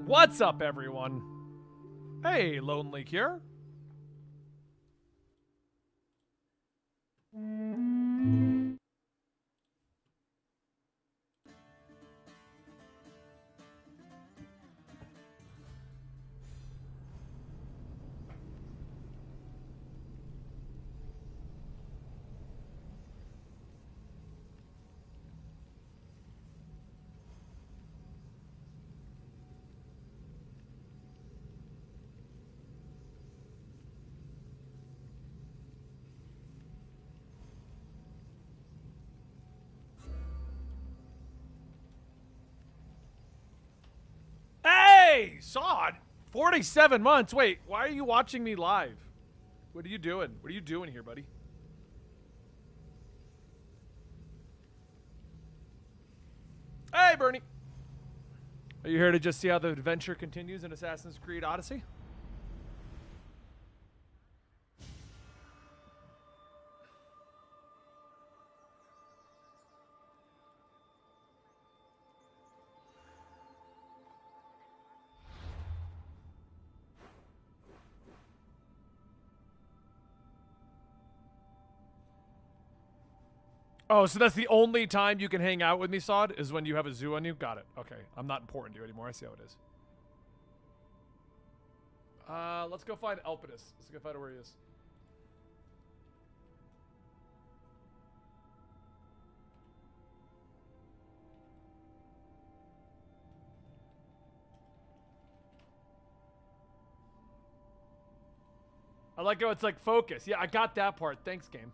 What's up, everyone? Hey, Lonely Cure. Hey, Sod! 47 months. Wait, why are you watching me live? What are you doing? What are you doing here, buddy? Hey, Bernie. Are you here to just see how the adventure continues in Assassin's Creed Odyssey? Oh, so that's the only time you can hang out with me, Sod, is when you have a zoo on you? Got it. Okay. I'm not important to you anymore. I see how it is. Let's go find Elpidus. Let's go find out where he is. I like how it's like focus. Yeah, I got that part. Thanks, game.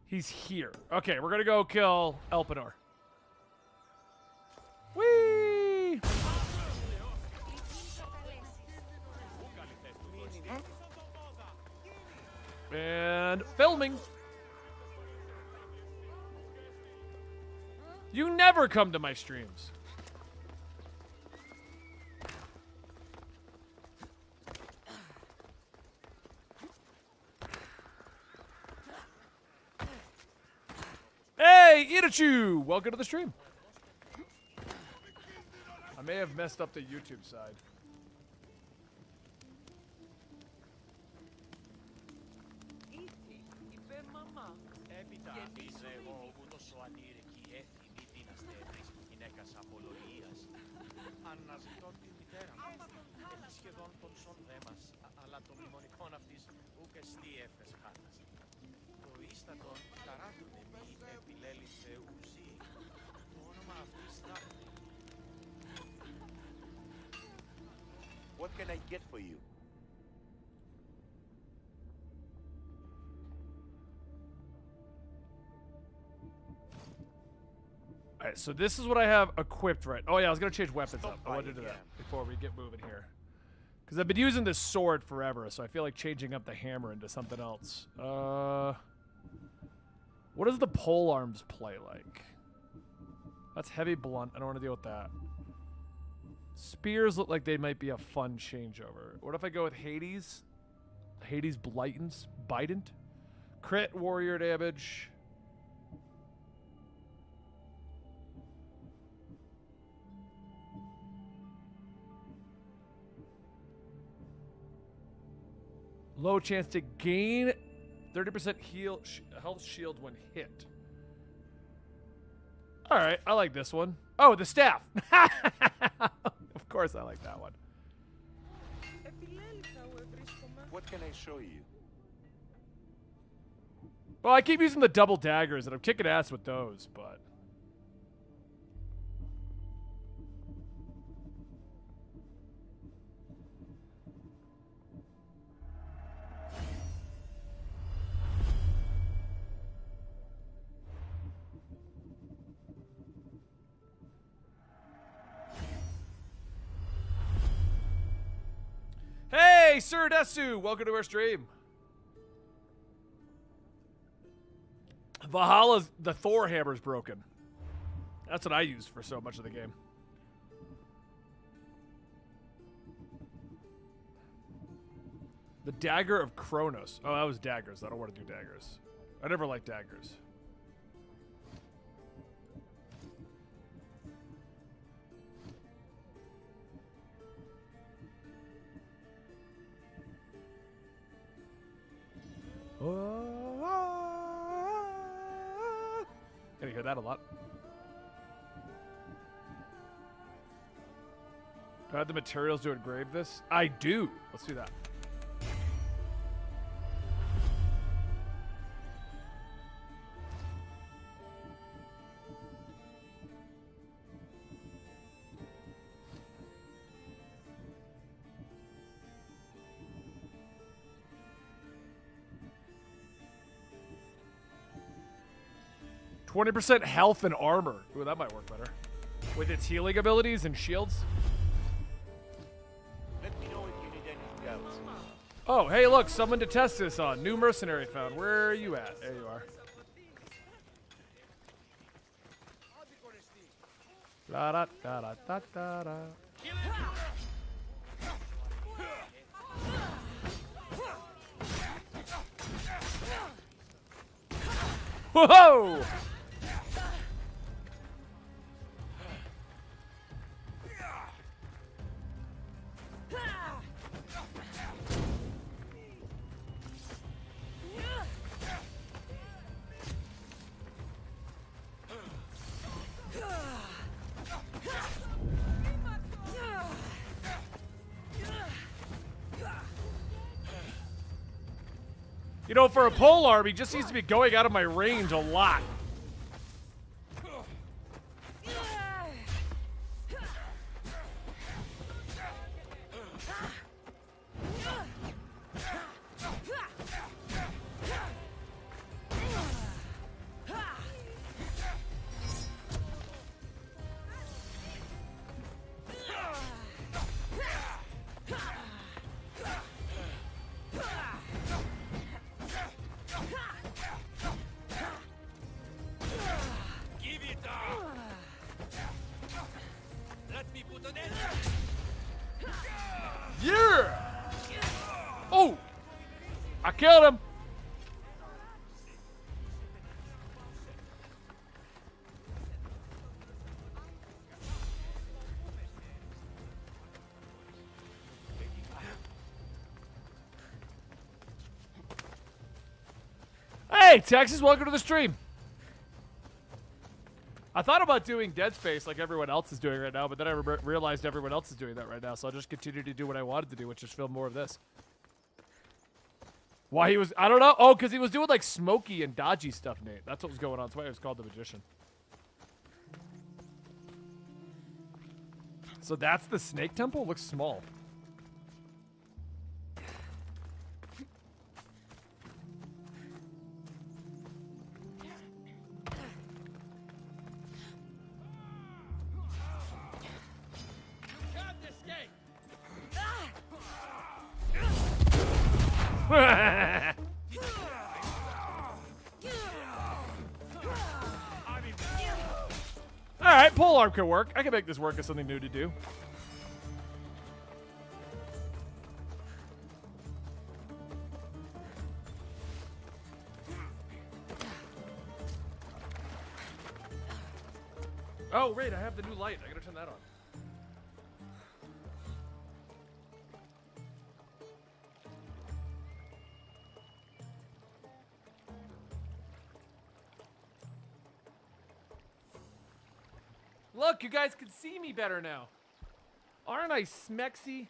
He's here. Okay, we're gonna go kill Elpenor. Whee! And filming. You never come to my streams. Hey, Itachu! Welcome to the stream. I may have messed up the YouTube side. Αναζητώ τη μητέρα μου. Έχει σχεδόν τον σον δέμας, αλλά το μνημονικόν αυτής ούκ εστί έφες χάτας. Το ίστατον ταράχουνε μη επιλέλησε ουζή. Το όνομα αυτής θα... What can I get for you? Alright, so this is what I have equipped right. Oh yeah, I was gonna change weapons up. I wanted to do that before we get moving here. Because I've been using this sword forever, so I feel like changing up the hammer into something else. What does the pole arms play like? That's heavy blunt. I don't want to deal with that. Spears look like they might be a fun changeover. What if I go with Hades? Hades Blightens? Bident? Crit warrior damage. Low chance to gain 30% health shield when hit. All right, I like this one. Oh, the staff. Of course I like that one. What can I show you? Well, I keep using the double daggers, and I'm kicking ass with those, but... Hey, Sir Desu! Welcome to our stream. Valhalla's, the Thor hammer's broken. That's what I use for so much of the game. The Dagger of Kronos. Oh, that was daggers. I don't want to do daggers. I never liked daggers. Gonna hear that a lot. Do I have the materials to engrave this? I do. Let's do that. %20 health and armor. Ooh, that might work better. With its healing abilities and shields. Let me know if you need anything else. Oh, hey, look, someone to test this on. New mercenary found. Where are you at? There you are. La da da da da da da. Whoa! You know, for a polearm, he just seems to be going out of my range a lot. Yeah! Oh! I killed him! Hey, Texas, welcome to the stream. I thought about doing Dead Space like everyone else is doing right now, but then I realized everyone else is doing that right now, so I'll just continue to do what I wanted to do, which is film more of this. Why he was, I don't know. Oh, because he was doing like smoky and dodgy stuff, Nate. That's what was going on. That's why it was called The Magician. So that's the Snake Temple? Looks small. Alright, polearm could work. I can make this work as something new to do. Oh, wait, I have the new light. I gotta turn that on. Look, you guys can see me better now. Aren't I smexy?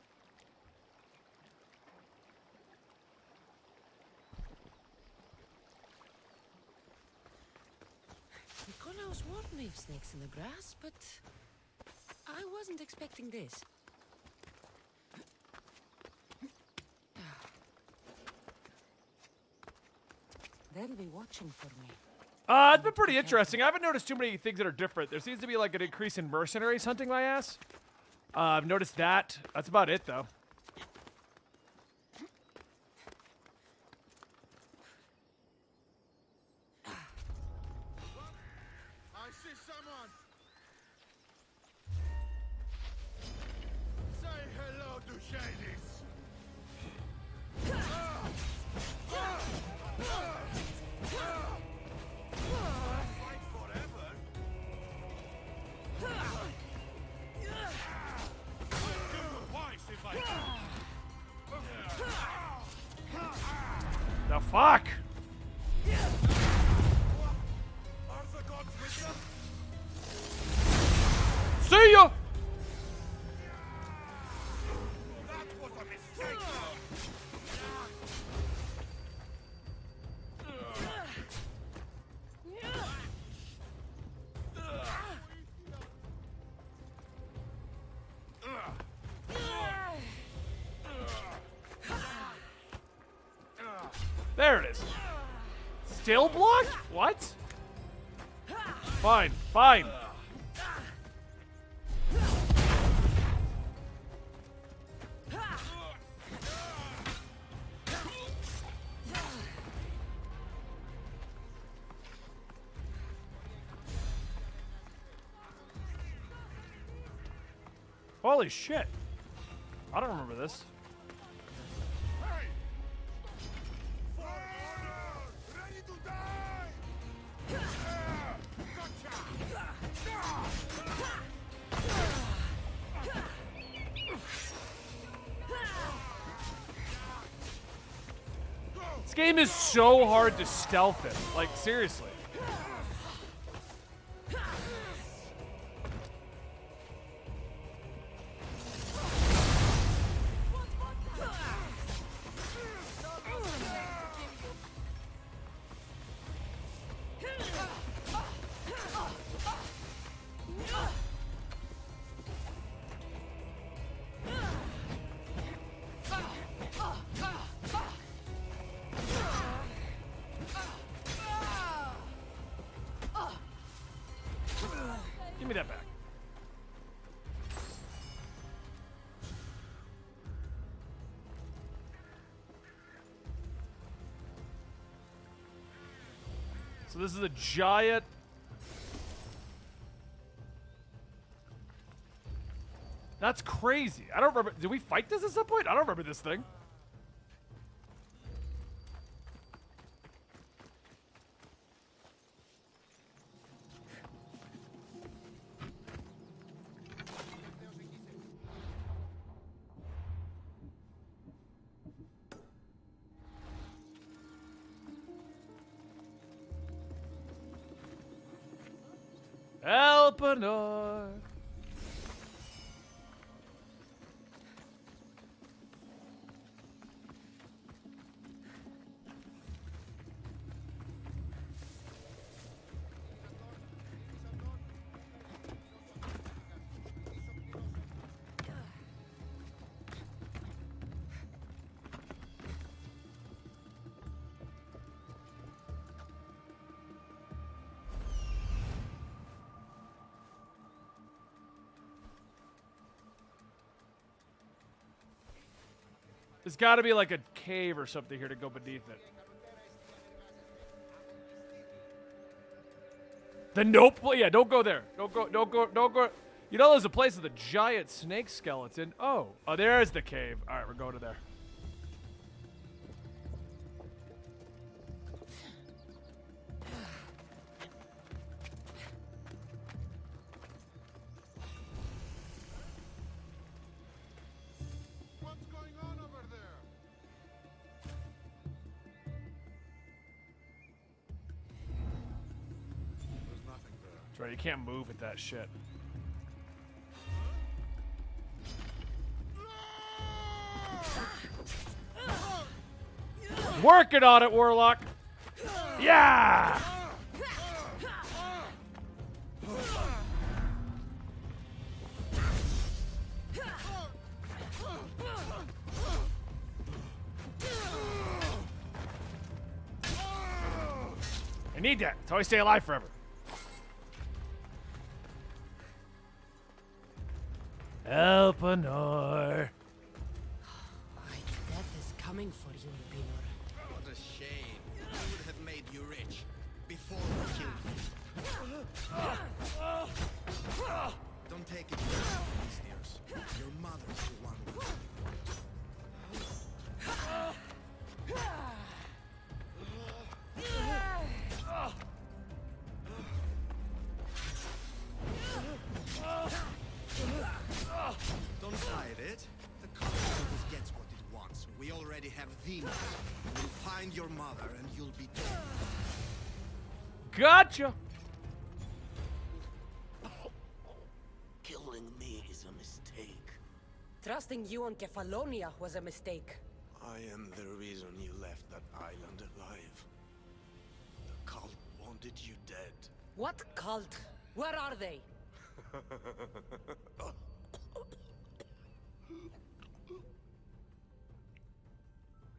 Nikolaos warned me of snakes in the grass, but I wasn't expecting this. They'll be watching for me. It's been pretty interesting. I haven't noticed too many things that are different. There seems to be like an increase in mercenaries hunting my ass. I've noticed that. That's about it, though. I see someone. Say hello to Shadys. There it is. Still blocked? What? Fine, fine. Holy shit. I don't remember this. Ready to die! This game is so hard to stealth it. Like, seriously. Give me that back. So this is a giant. That's crazy. I don't remember. Did we fight this at some point? I don't remember this thing. Elpenor. There's got to be like a cave or something here to go beneath it. Then nope. Well, yeah, don't go there. Don't go. Don't go. Don't go. You know, there's a place with a giant snake skeleton. Oh, there's the cave. All right, we're going to there. What's going on over there? There's nothing there. That's right. You can't move with that shit. Working on it, Warlock. Yeah. I need that. That's how I stay alive forever. Elpenor. Death is coming for you, Elpenor. What a shame. I would have made you rich before we killed you. Don't take it personally, Steers. Your mother's the one with you. Don't fight it. The country always gets what it wants. We already have the money. We'll find your mother and you'll be dead. Gotcha. Killing me is a mistake. Trusting you on Kefalonia was a mistake. I am the reason you left that island alive. The cult wanted you dead. What cult? Where are they?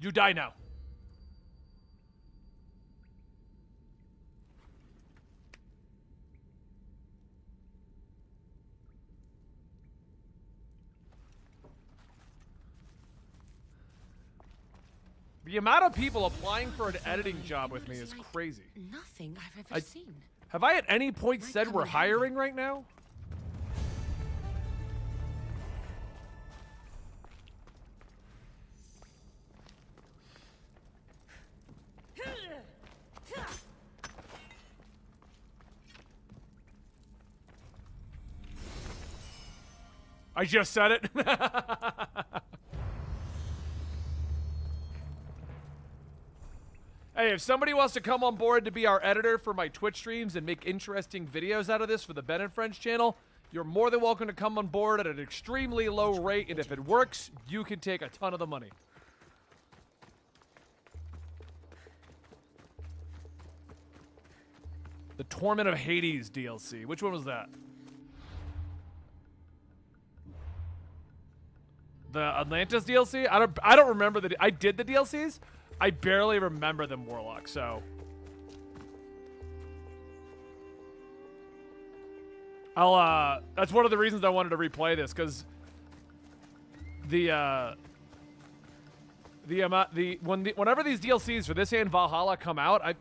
You die now. The amount of people applying for an editing job with me is crazy. Nothing I've ever seen. Have I at any point said we're hiring right now? I just said it. Hey, if somebody wants to come on board to be our editor for my Twitch streams and make interesting videos out of this for the Ben and Friends channel, you're more than welcome to come on board at an extremely low rate, and if it works, you can take a ton of the money. The Torment of Hades DLC. Which one was that? The Atlantis DLC? I don't remember I did the DLCs. I barely remember them, Warlock, so that's one of the reasons I wanted to replay this, because whenever these DLCs for this and Valhalla come out, I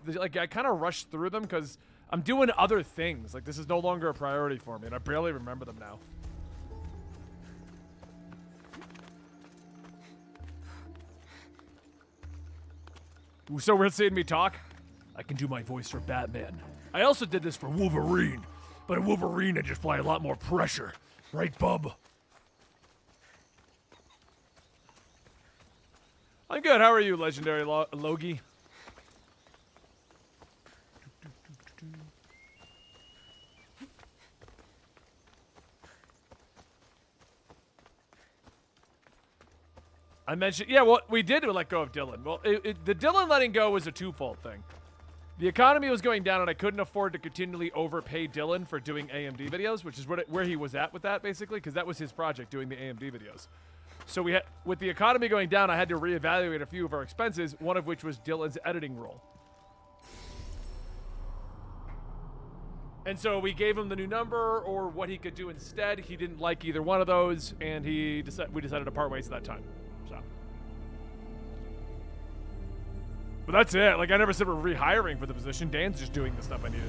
kind of rush through them because I'm doing other things. Like, this is no longer a priority for me, and I barely remember them now. So we're seeing me talk? I can do my voice for Batman. I also did this for Wolverine. But in Wolverine, I just apply a lot more pressure. Right, bub? I'm good. How are you, Legendary Logie? I mentioned, yeah, well, we did let go of Dylan. Well, the Dylan letting go was a twofold thing. The economy was going down, and I couldn't afford to continually overpay Dylan for doing AMD videos, which is where he was at with that, basically, because that was his project, doing the AMD videos. So with the economy going down, I had to reevaluate a few of our expenses, one of which was Dylan's editing role. And so we gave him the new number or what he could do instead. He didn't like either one of those, and we decided to part ways at that time. But that's it. Like, I never said we're rehiring for the position. Dan's just doing the stuff I needed.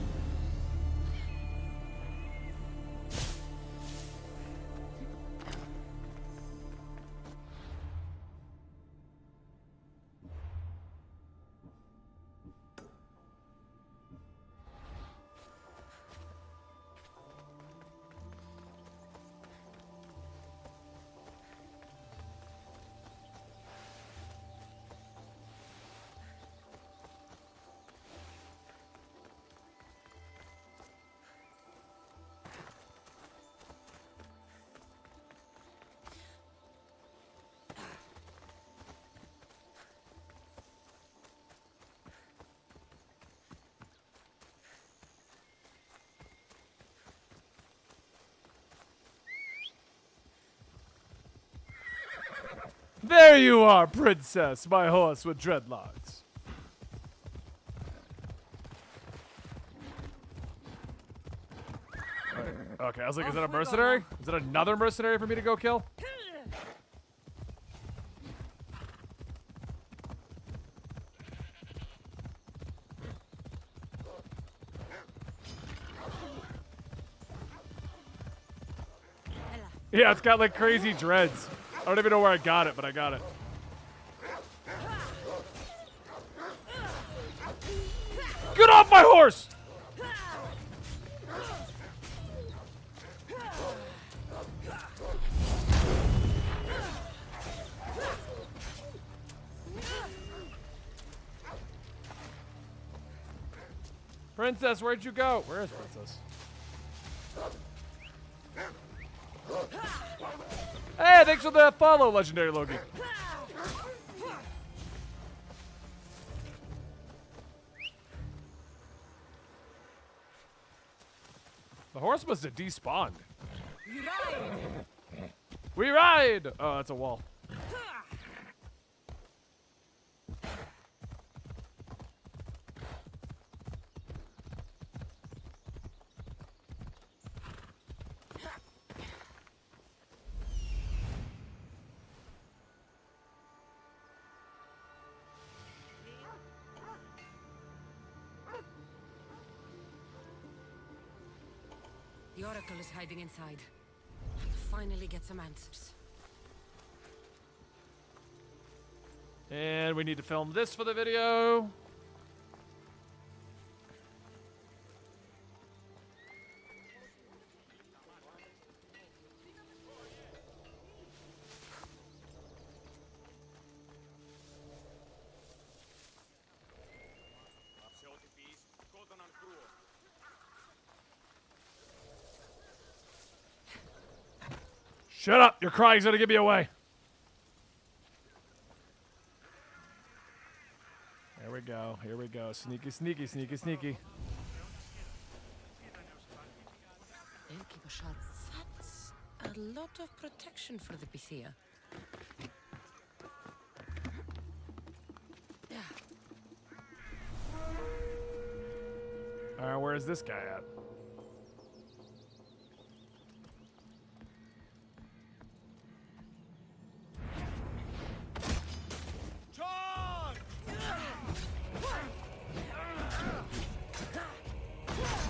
There you are, princess, my horse with dreadlocks. Okay, I was like, is that a mercenary? Is that another mercenary for me to go kill? Yeah, it's got like crazy dreads. I don't even know where I got it, but I got it. Get off my horse! Princess, where'd you go? Where is Princess? Hey, thanks for the follow, Legendary Logie. The horse must have despawned. We ride! Oh, that's a wall. The Oracle is hiding inside. I'll finally get some answers. And we need to film this for the video. Shut up! Your crying's gonna give me away. Here we go. Here we go. Sneaky, sneaky, sneaky, sneaky. That's a lot of protection for the Pythia. Alright, where is this guy at?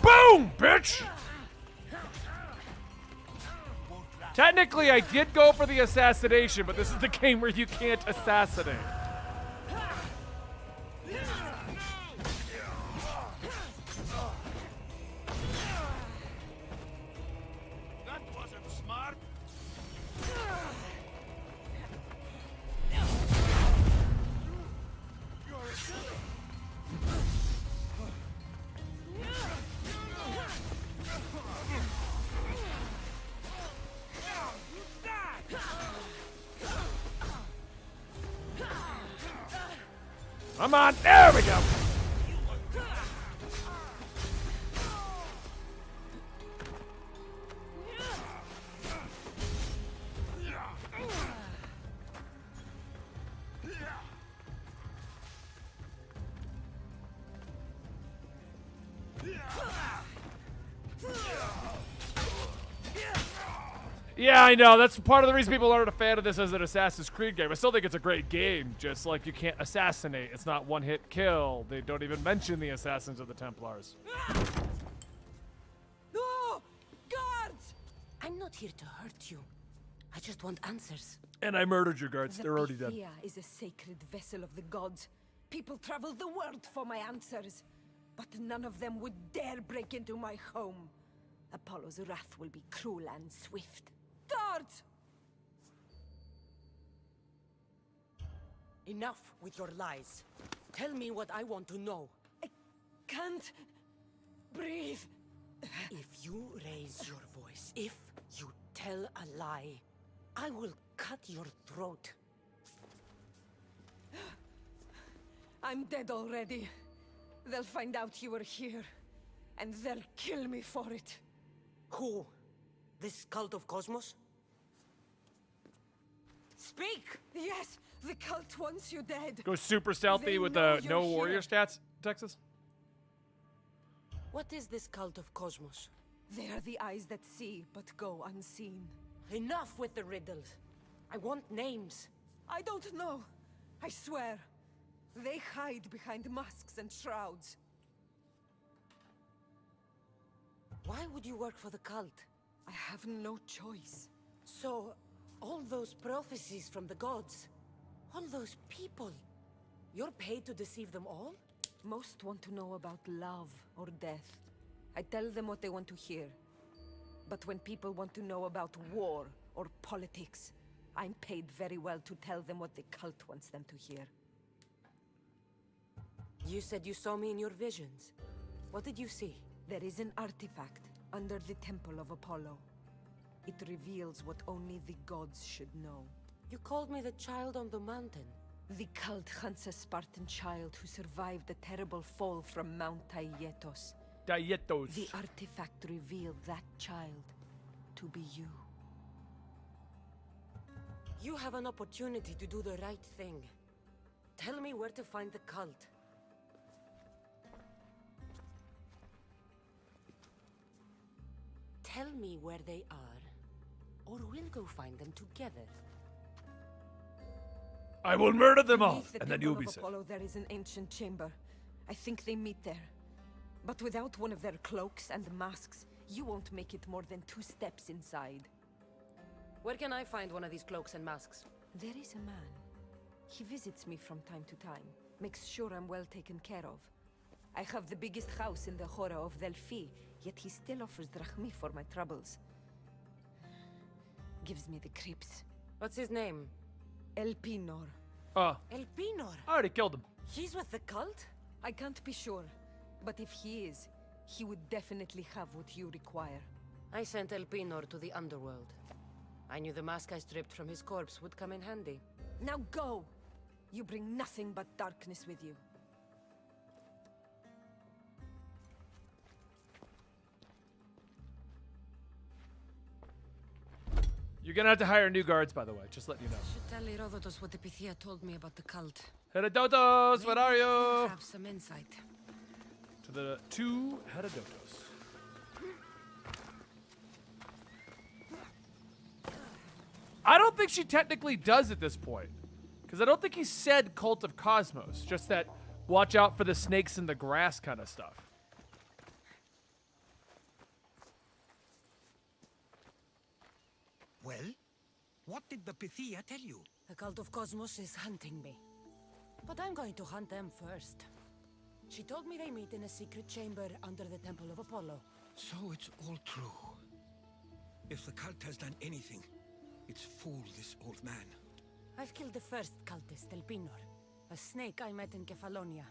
Boom, bitch! Technically, I did go for the assassination, but this is the game where you can't assassinate. That wasn't smart. Come on, there we go. Yeah, I know. That's part of the reason people aren't a fan of this as an Assassin's Creed game. I still think it's a great game, just like you can't assassinate. It's not one-hit kill. They don't even mention the Assassins of the Templars. No! Guards! I'm not here to hurt you. I just want answers. And I murdered your guards. The They're already dead. Pythia is a sacred vessel of the gods. People travel the world for my answers. But none of them would dare break into my home. Apollo's wrath will be cruel and swift. Guards! Enough with your lies. Tell me what I want to know. I can't breathe. If you raise your voice, if you tell a lie, I will cut your throat. I'm dead already. They'll find out you were here, and they'll kill me for it. Who? This cult of Cosmos? Speak! Yes, the cult wants you dead. Go super stealthy They with know the you're no warrior here. stats, Texas. What is this cult of Cosmos? They are the eyes that see, but go unseen. Enough with the riddles. I want names. I don't know. I swear. They hide behind masks and shrouds. Why would you work for the cult? I have no choice. So, all those prophecies from the gods, all those people, you're paid to deceive them all? Most want to know about love or death. I tell them what they want to hear. But when people want to know about war or politics, I'm paid very well to tell them what the cult wants them to hear. You said you saw me in your visions. What did you see? There is an artifact under the Temple of Apollo. It reveals what only the gods should know. You called me the child on the mountain. The cult hunts a Spartan child who survived the terrible fall from Mount Taietos. Dietos. The artifact revealed that child to be you. You have an opportunity to do the right thing. Tell me where to find the cult. Tell me where they are, or we'll go find them together. I will murder them all, Beneath the and then Temple you'll be of safe. Apollo, there is an ancient chamber. I think they meet there. But without one of their cloaks and masks, You won't make it more than 2 steps inside. Where can I find one of these cloaks and masks? There is a man. He visits me from time to time, makes sure I'm well taken care of. I have the biggest house in the Hora of Delphi, yet he still offers drachmi for my troubles. Gives me the creeps. What's his name? Elpinor. Oh, Elpinor. I already killed him. He's with the cult? I can't be sure, but if he is, he would definitely have what you require. I sent Elpinor to the underworld. I knew the mask I stripped from his corpse would come in handy. Now go! You bring nothing but darkness with you. You're gonna have to hire new guards, by the way. Just letting you know. Should tell Herodotus what the Pythia told me about the cult. Herodotus, what are Maybe you? have some insight. To the 2 Herodotus. I don't think she technically does at this point. Because I don't think he said Cult of Cosmos. Just that watch out for the snakes in the grass kind of stuff. Well, what did the Pythia tell you? The cult of Cosmos is hunting me. But I'm going to hunt them first. She told me they meet in a secret chamber under the Temple of Apollo. So it's all true. If the cult has done anything, it's fooled this old man. I've killed the first cultist, Elpinor, a snake I met in Kefalonia.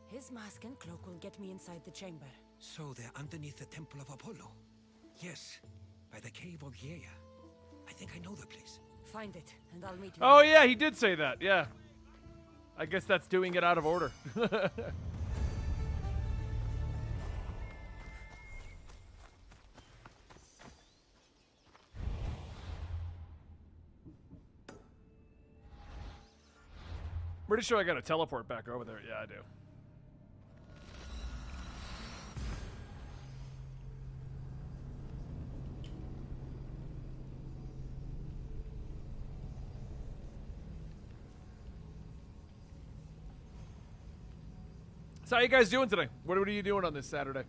His mask and cloak will get me inside the chamber. So they're underneath the Temple of Apollo. Yes, by the cave of Yea. I think I know the place. Find it, and I'll meet you. Oh yeah, he did say that, yeah. I guess that's doing it out of order. Pretty sure I gotta teleport back over there. Yeah, I do. So how you guys doing today? What are you doing on this Saturday?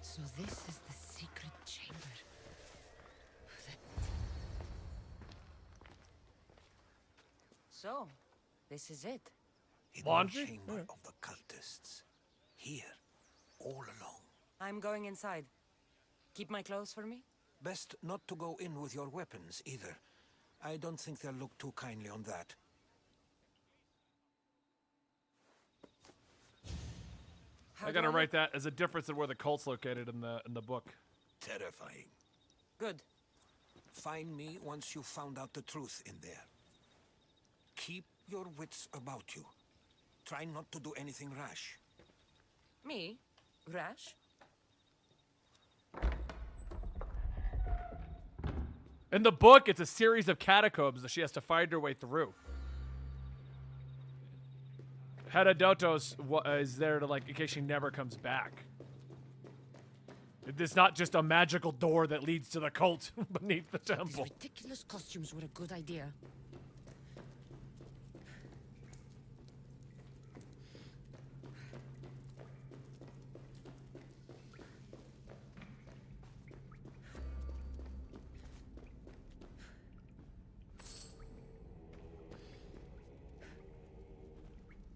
So this is the secret chamber. So, this is it. Hidden Laundry? chamber of the cultists. Here, all along. I'm going inside. Keep my clothes for me? Best not to go in with your weapons, either. I don't think they'll look too kindly on that. How I do gotta look? write that as a difference in where the cult's located in the book. Terrifying. Good. Find me once you've found out the truth in there. Keep your wits about you. Try not to do anything rash. Me? Rash? In the book, it's a series of catacombs that she has to find her way through. Herodotus is there to, like, in case she never comes back. It's not just a magical door that leads to the cult beneath the These temple. ridiculous costumes were a good idea.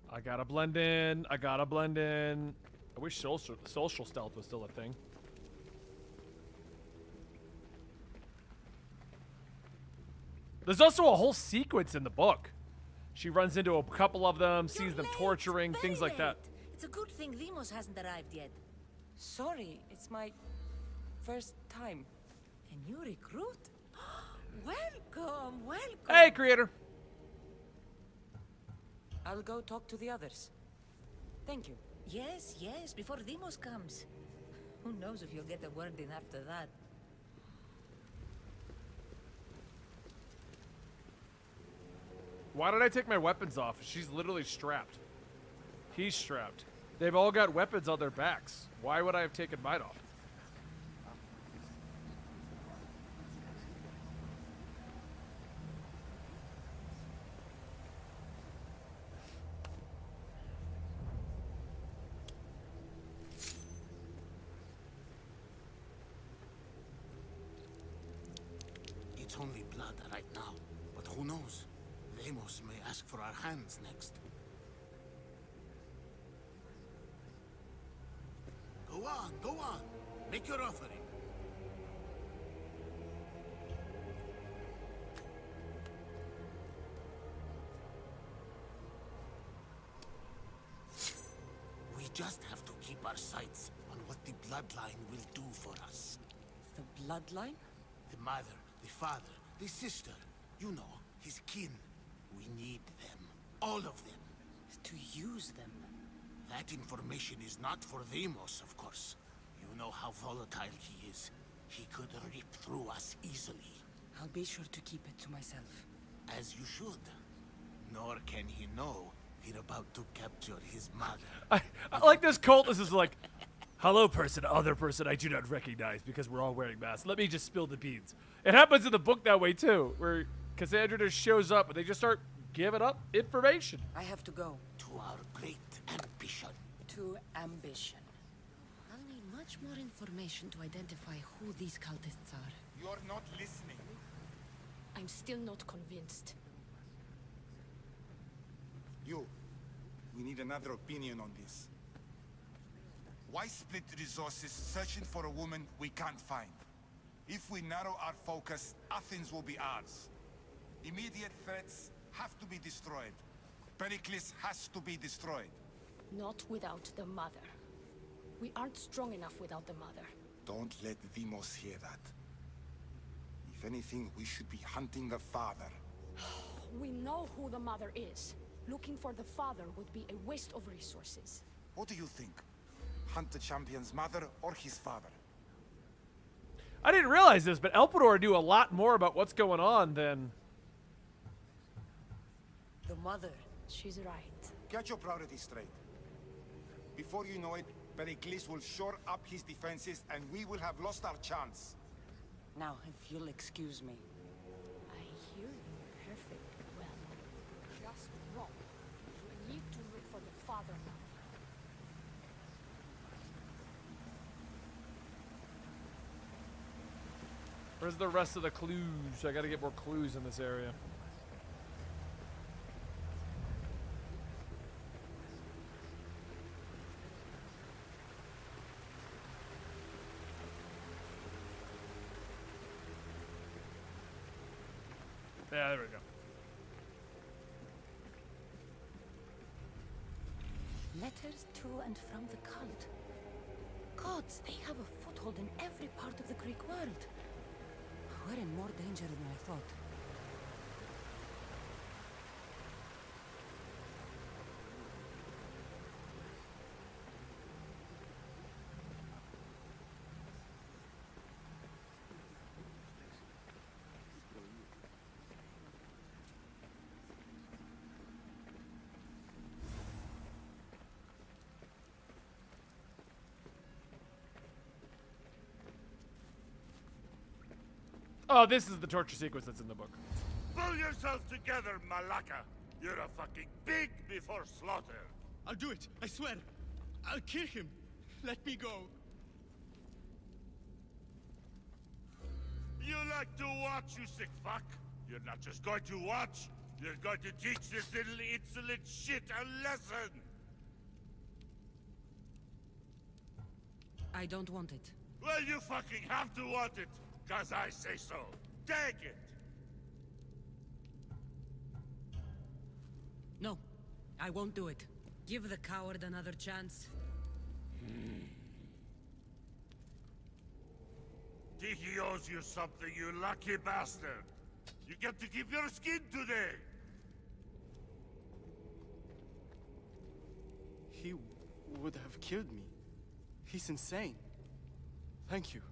I gotta blend in. I gotta blend in. I wish social stealth was still a thing. There's also a whole sequence in the book. She runs into a couple of them, sees them torturing, things like that. It's a good thing Demos hasn't arrived yet. Sorry, it's my first time. A new recruit? Welcome, welcome. Hey, creator. I'll go talk to the others. Thank you. Yes, yes, before Demos comes. Who knows if you'll get a word in after that. Why did I take my weapons off? She's literally strapped. He's strapped. They've all got weapons on their backs. Why would I have taken mine off? It's only blood right now, but who knows? Deimos may ask for our hands next. Go on. Make your offering. We just have to keep our sights on what the bloodline will do for us. The bloodline? The mother, the father, the sister, you know, his kin. We need them. All of them. To use them. That information is not for Deimos, of course. You know how volatile he is. He could rip through us easily. I'll be sure to keep it to myself. As you should. Nor can he know we're about to capture his mother. I like this cult. This is like, hello person, other person I do not recognize because we're all wearing masks. Let me just spill the beans. It happens in the book that way too, where Cassandra just shows up and they just start giving up information. I have to go. To our great ambition. To ambition. I'll need much more information to identify who these cultists are. You're not listening. I'm still not convinced. We need another opinion on this. Why split resources searching for a woman we can't find? If we narrow our focus, Athens will be ours. Immediate threats have to be destroyed. Pericles has to be destroyed. Not without the mother. We aren't strong enough without the mother. Don't let Deimos hear that. If anything, we should be hunting the father. We know who the mother is. Looking for the father would be a waste of resources. What do you think? Hunt the champion's mother or his father? I didn't realize this, but Elpenor knew a lot more about what's going on than... The mother. She's right. Get your priorities straight. Before you know it, Pericles will shore up his defenses and we will have lost our chance. Now, if you'll excuse me. I hear you perfectly well. Just wrong. We need to look for the father now. Where's the rest of the clues? I gotta get more clues in this area. Yeah, there we go. Letters to and from the cult. Gods, they have a foothold in every part of the Greek world. We're in more danger than I thought. Oh, this is the torture sequence that's in the book. Pull yourself together, Malaka. You're a fucking pig before slaughter. I'll do it, I swear. I'll kill him. Let me go. You like to watch, you sick fuck? You're not just going to watch. You're going to teach this little insolent shit a lesson. I don't want it. Well, you fucking have to want it, 'cause I say so. Take it. No, I won't do it. Give the coward another chance. Tiki owes you something, you lucky bastard. You get to keep your skin today. He would have killed me. He's insane. Thank you.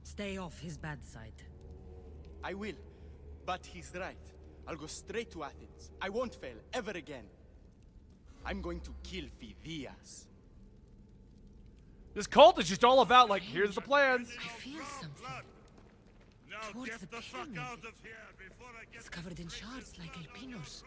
Stay off his bad side. I will. But he's right. I'll go straight to Athens. I won't fail ever again. I'm going to kill Phidias. This cult is just all about, like, here's the plans. I feel something. Towards the pyramid. It's covered in shards like alpinos.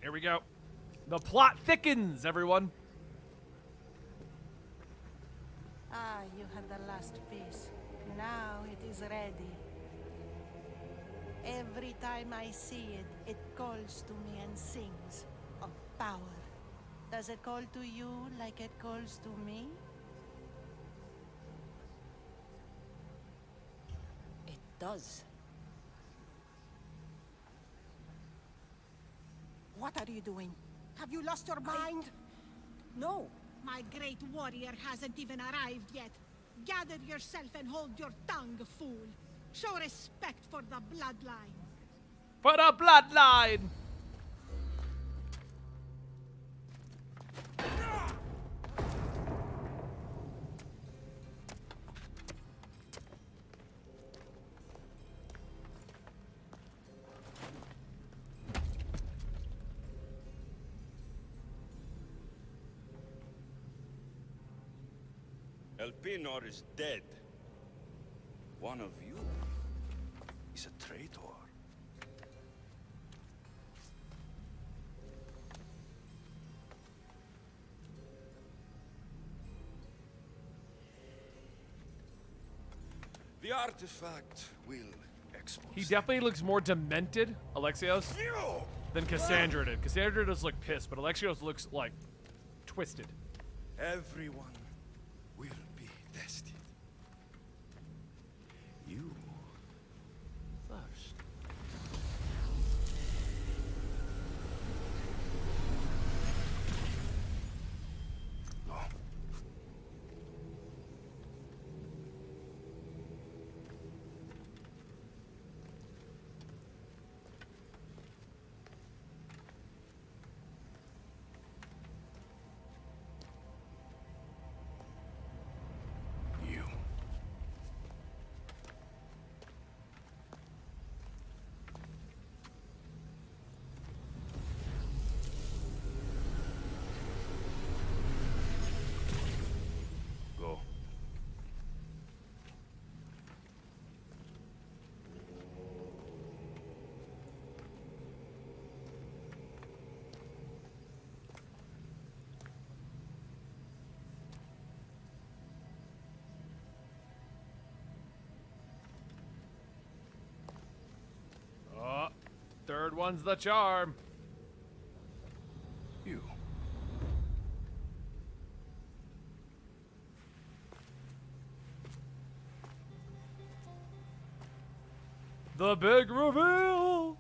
Here we go. The plot thickens, everyone. Ah, you had the last piece. Now it is ready. Every time I see it, it calls to me and sings of power. Does it call to you like it calls to me? It does. What are you doing? Have you lost your mind? No. My great warrior hasn't even arrived yet. Gather yourself and hold your tongue, fool. Show respect for the bloodline. For the bloodline! Elpinor is dead. One of you is a traitor. The artifact will expose. He definitely looks more demented, Alexios, than Cassandra did. Cassandra does look pissed, but Alexios looks, like, twisted. Everyone will be tested. You first. No. You. Go. Oh, third one's the charm. You. The big reveal!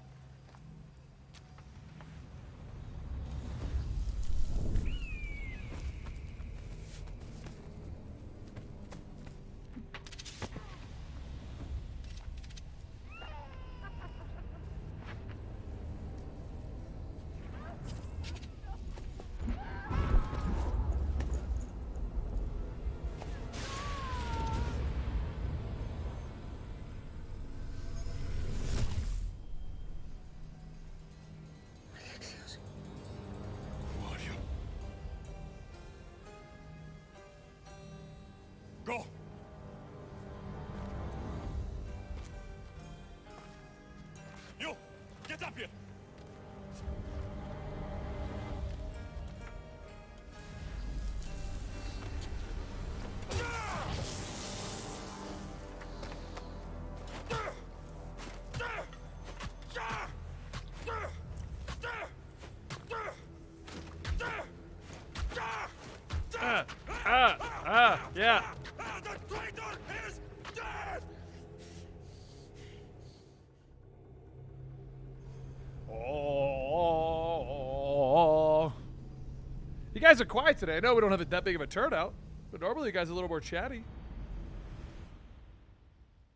Who are you? Go! You! Get up here! Yeah. The traitor is guys are quiet today. I know we don't have that big of a turnout, but normally you guys are a little more chatty.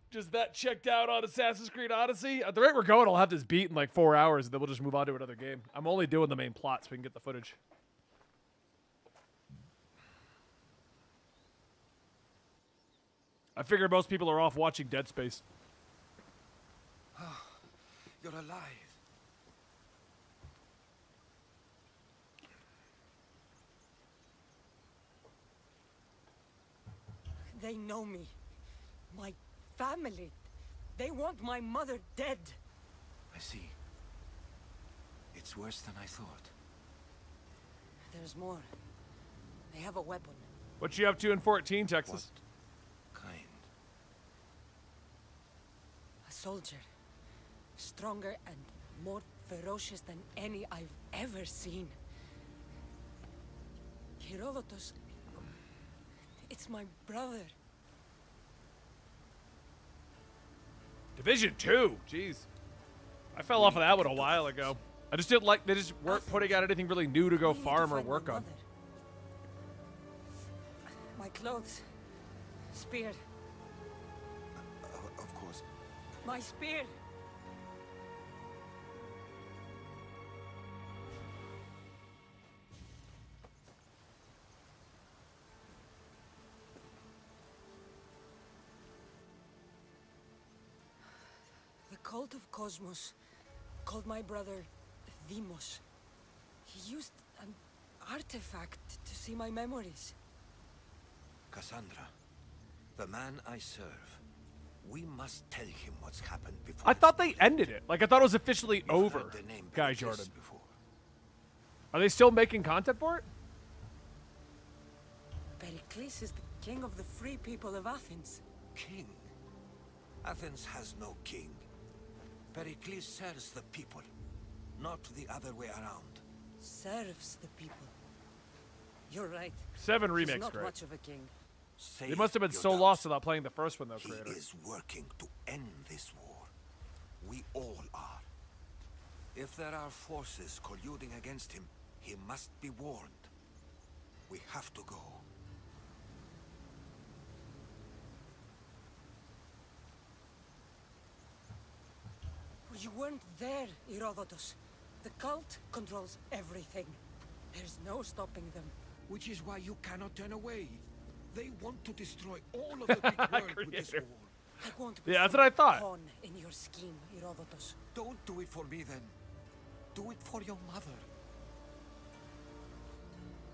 Just that checked out on Assassin's Creed Odyssey. At the rate we're going, I'll have this beat in like 4 hours, and then we'll just move on to another game. I'm only doing the main plot so we can get the footage. I figure most people are off watching Dead Space. You're alive. They know me. My family. They want my mother dead. I see. It's worse than I thought. There's more. They have a weapon. What you up to in 14, Texas? What kind? A soldier. Stronger and more ferocious than any I've ever seen. Herodotus. It's my brother. Division 2. Jeez. I fell off of that one a while ago. I just didn't like, they just weren't putting out anything really new to go farm or work on. My clothes. Spear. Of course. My spear. The cult of Cosmos called my brother Deimos. He used an artifact to see my memories. Cassandra, the man I serve, we must tell him what's happened before. I thought they ended it. Like, I thought it was officially over, heard the name Guy Pericles Jordan. before. Are they still making content for it? Pericles is the king of the free people of Athens. King? Athens has no king. Pericles serves the people, not the other way around. Serves the people. You're right. 7 He's remakes, not great. much of a king. They must have been Your so doubts. lost without playing the first one, though, He creator. is working to end this war. We all are. If there are forces colluding against him, he must be warned. We have to go. You weren't there, Herodotus. The cult controls everything. There's no stopping them. Which is why you cannot turn away. They want to destroy all of the big world with this Creator. war. I won't be Yeah, that's some what I thought. pawn in your scheme, Herodotus. Don't do it for me then. Do it for your mother.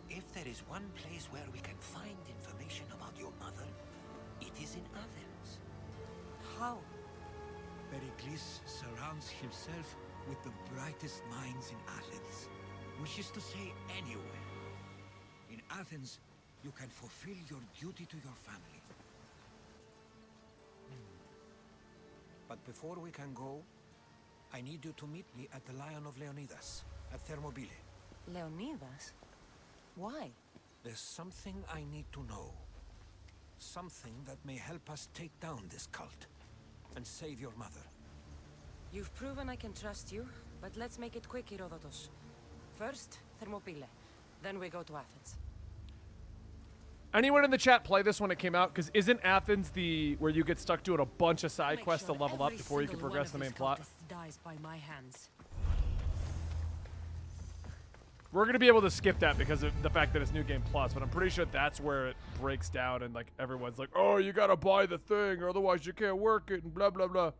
If there is one place where we can find information about your mother, it is in Athens. How? Pericles surrounds himself with the brightest minds in Athens, which is to say anywhere. In Athens, you can fulfill your duty to your family. But before we can go, I need you to meet me at the Lion of Leonidas, at Thermopylae. Leonidas? Why? There's something I need to know. Something that may help us take down this cult and save your mother. You've proven I can trust you, but let's make it quick, Herodotus. First, Thermopylae. Then we go to Athens. Anyone in the chat play this when it came out? Because isn't Athens the where you get stuck doing a bunch of side Make quests sure to level up every before you can single progress the one main of plot? these cultists dies by my hands. We're going to be able to skip that because of the fact that it's New Game Plus, but I'm pretty sure that's where it breaks down and like everyone's like, oh, you got to buy the thing or otherwise you can't work it and blah, blah, blah.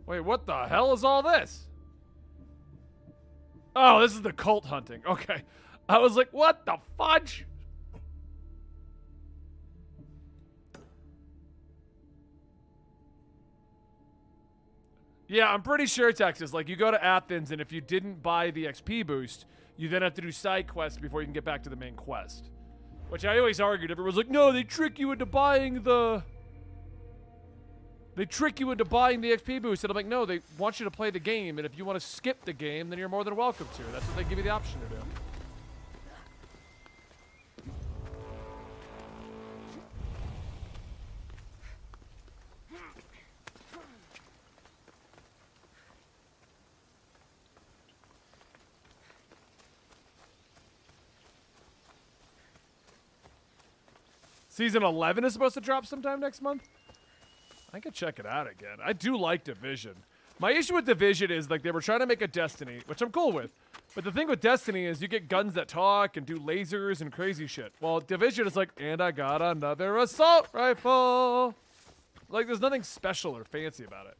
Wait, what the hell is all this? Oh, this is the cult hunting. Okay. I was like, what the fudge? Yeah, I'm pretty sure, Texas. Like, you go to Athens, and if you didn't buy the XP boost, you then have to do side quests before you can get back to the main quest. Which I always argued. Everyone's like, no, they trick you into buying the They trick you into buying the XP boost, and I'm like, no, they want you to play the game, and if you want to skip the game, then you're more than welcome to. That's what they give you the option to do. Season 11 is supposed to drop sometime next month? I could check it out again. I do like Division. My issue with Division is like they were trying to make a Destiny, which I'm cool with. But the thing with Destiny is you get guns that talk and do lasers and crazy shit. Well, Division is like, and I got another assault rifle. Like there's nothing special or fancy about it.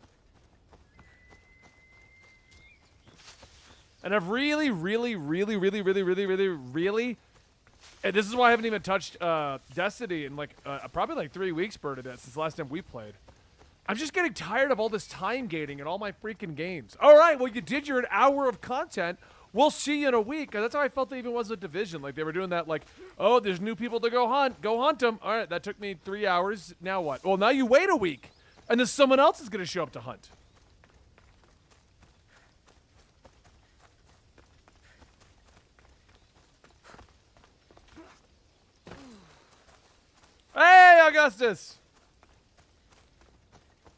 And I've really, and this is why I haven't even touched Destiny in like probably like 3 weeks, Bernadette, since the last time we played. I'm just getting tired of all this time gating in all my freaking games. All right, well, you did your hour of content. We'll see you in a week. That's how I felt it even was with Division. Like they were doing that like, oh, there's new people to go hunt. Go hunt them. All right, that took me 3 hours. Now what? Well, now you wait a week, and then someone else is going to show up to hunt. Hey, Augustus!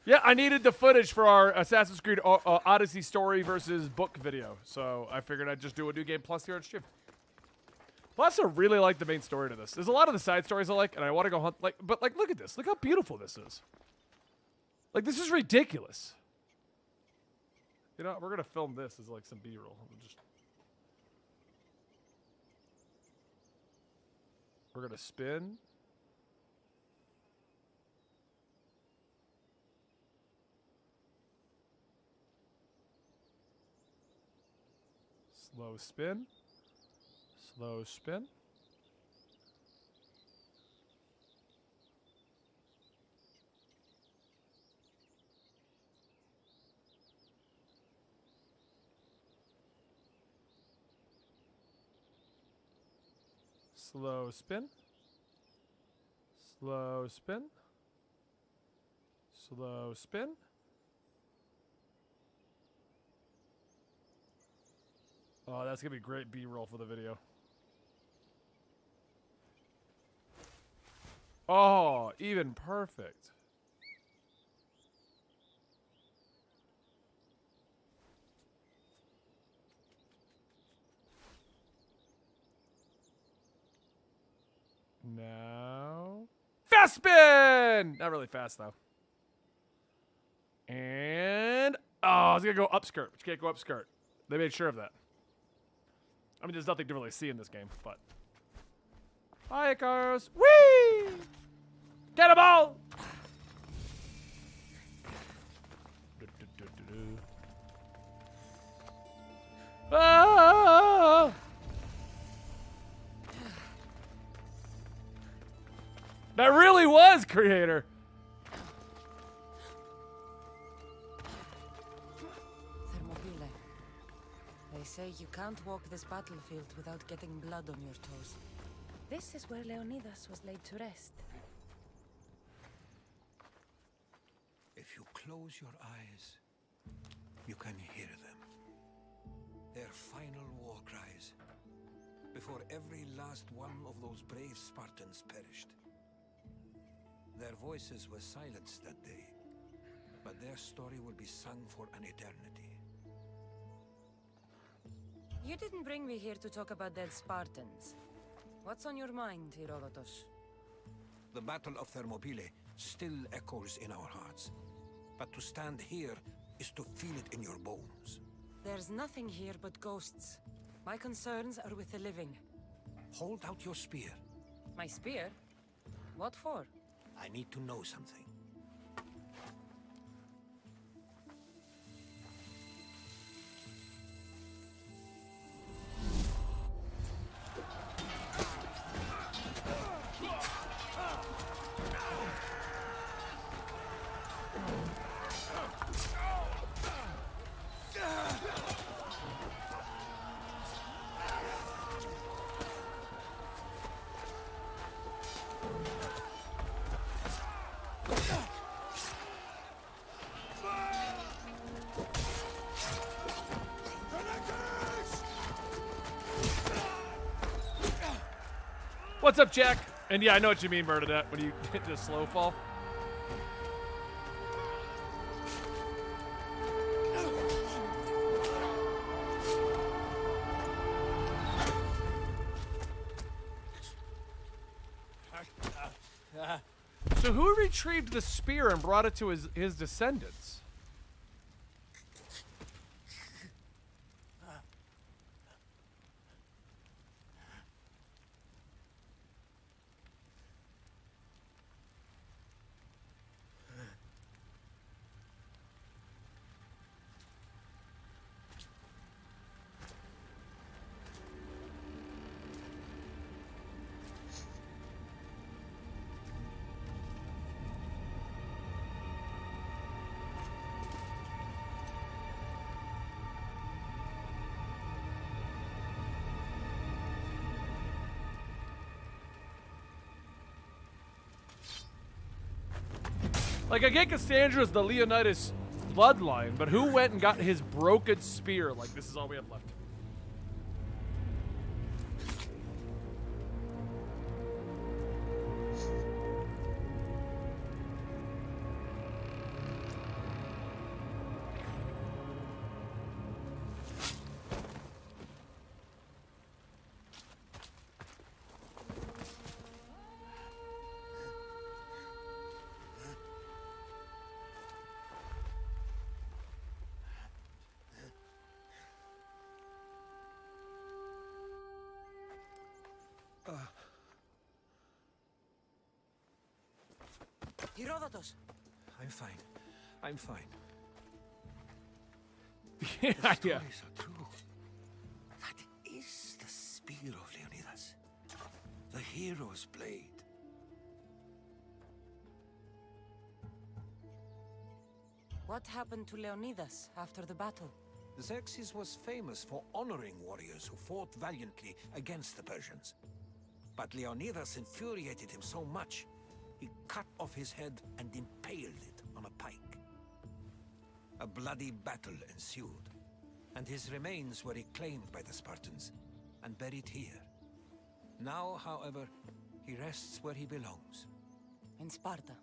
Yeah, I needed the footage for our Assassin's Creed Odyssey story versus book video, so I figured I'd just do a New Game Plus here on stream. Plus, I really like the main story to this. There's a lot of the side stories I like, and I want to go hunt. But look at this. Look how beautiful this is. Like, this is ridiculous. You know, we're gonna film this as like some B-roll. We're gonna spin. Slow spin. Slow spin. Slow spin. Slow spin. Slow spin. Oh, that's going to be great B-roll for the video. Oh, even perfect. Now. Fast spin! Not really fast, though. And. Oh, I was going to go upskirt, but you can't go upskirt. They made sure of that. I mean, there's nothing to really see in this game, but. Hi, cars. Whee! Get 'em all! Ah! That really was, creator. They say you can't walk this battlefield without getting blood on your toes. This is where Leonidas was laid to rest. If you close your eyes, you can hear them. Their final war cries, before every last one of those brave Spartans perished. Their voices were silenced that day, but their story will be sung for an eternity. You didn't bring me here to talk about dead Spartans. What's on your mind, Herodotus? The Battle of Thermopylae still echoes in our hearts. But to stand here is to feel it in your bones. There's nothing here but ghosts. My concerns are with the living. Hold out your spear. My spear? What for? I need to know something. What's up, Jack? And yeah, I know what you mean, Bernadette, when you hit the slow fall. So who retrieved the spear and brought it to his descendants? Like, I get Cassandra's the Leonidas bloodline, but who went and got his broken spear? Like, this is all we have left. Herodotus! I'm fine. I'm fine. Yeah, the stories are true. That is the spear of Leonidas. The hero's blade. What happened to Leonidas after the battle? Xerxes was famous for honoring warriors who fought valiantly against the Persians. But Leonidas infuriated him so much, he cut off his head and impaled it on a pike. A bloody battle ensued, and his remains were reclaimed by the Spartans and buried here. Now, however, he rests where he belongs. In Sparta.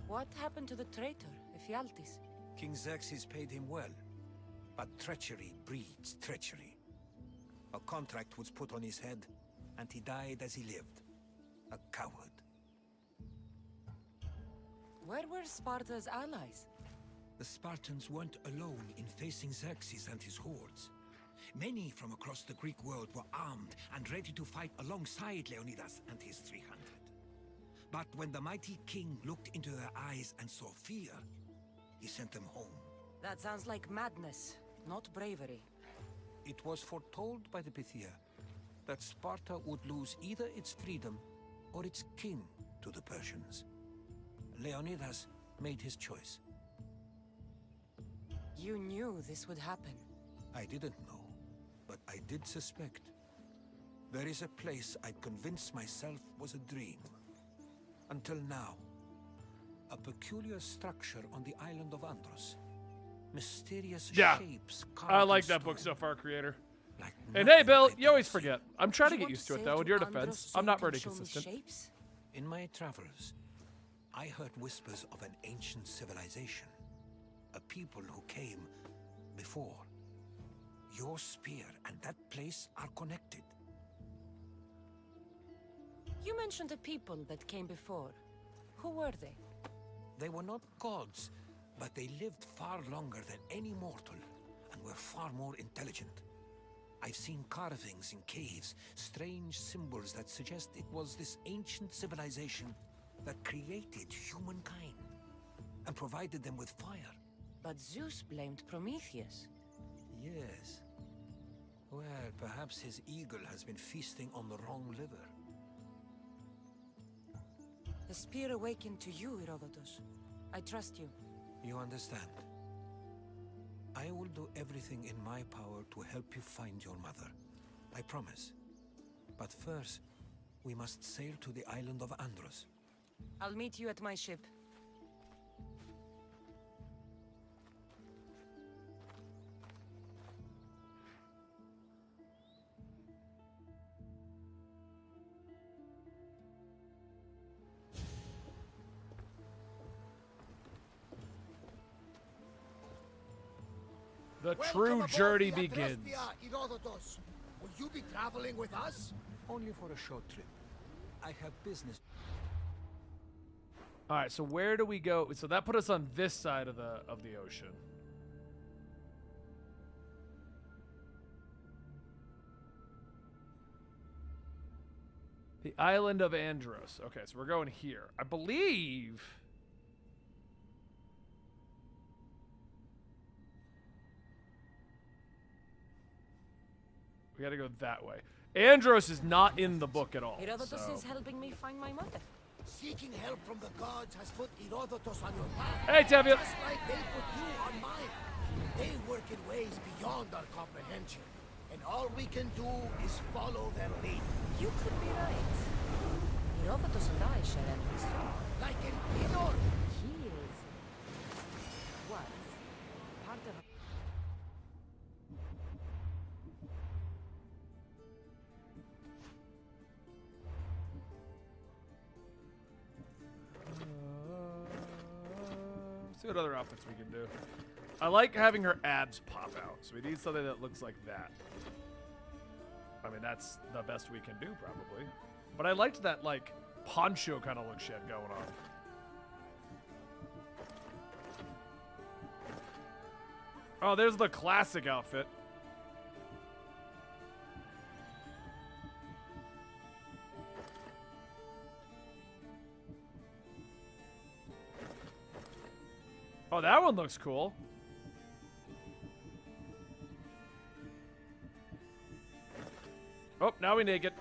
What happened to the traitor, Ephialtes? King Xerxes paid him well, but treachery breeds treachery. A contract was put on his head, and he died as he lived. A coward. Where were Sparta's allies? The Spartans weren't alone in facing Xerxes and his hordes. Many from across the Greek world were armed and ready to fight alongside Leonidas and his 300. But when the mighty king looked into their eyes and saw fear, he sent them home. That sounds like madness, not bravery. It was foretold by the Pythia that Sparta would lose either its freedom or its king to the Persians. Leonidas made his choice. You knew this would happen. I didn't know, but I did suspect. There is a place I'd convinced myself was a dream. Until now. A peculiar structure on the island of Andros. Mysterious shapes carved I like in that book stone. so far, creator. Like And hey, Bill, nothing you always I've seen. forget. I'm trying to You get want used to it, sail though. In your Andros defense, so I'm you not can very show me consistent. shapes? In my travels, I heard whispers of an ancient civilization. A people who came before. Your spear and that place are connected. You mentioned a people that came before. Who were they? They were not gods, but they lived far longer than any mortal, and were far more intelligent. I've seen carvings in caves, strange symbols that suggest it was this ancient civilization that created humankind, and provided them with fire. But Zeus blamed Prometheus. Yes. Well, perhaps his eagle has been feasting on the wrong liver. The spear awakened to you, Herodotus. I trust you. You understand. I will do everything in my power to help you find your mother. I promise. But first, we must sail to the island of Andros. I'll meet you at my ship. The Welcome true aboard journey the begins. Adrestia, Herodotus. Will you be traveling with us? Only for a short trip. I have business. All right, so where do we go? So that put us on this side of the ocean. The island of Andros. Okay, so we're going here. I believe. We gotta go that way. Andros is not in the book at all. Herodotus so. is helping me find my mother. Seeking help from the gods has put Herodotus on your path. Hey, Tevye. Just like they put you on mine. They work in ways beyond our comprehension. And all we can do is follow their lead. You could be right. Herodotus and I share enemies. Like in Pinor. He is... was part of... See what other outfits we can do. I like having her abs pop out, so we need something that looks like that. I mean, that's the best we can do, probably. But I liked that, like, poncho kind of look she had going on. Oh, there's the classic outfit. Oh, that one looks cool. Oh, now we naked.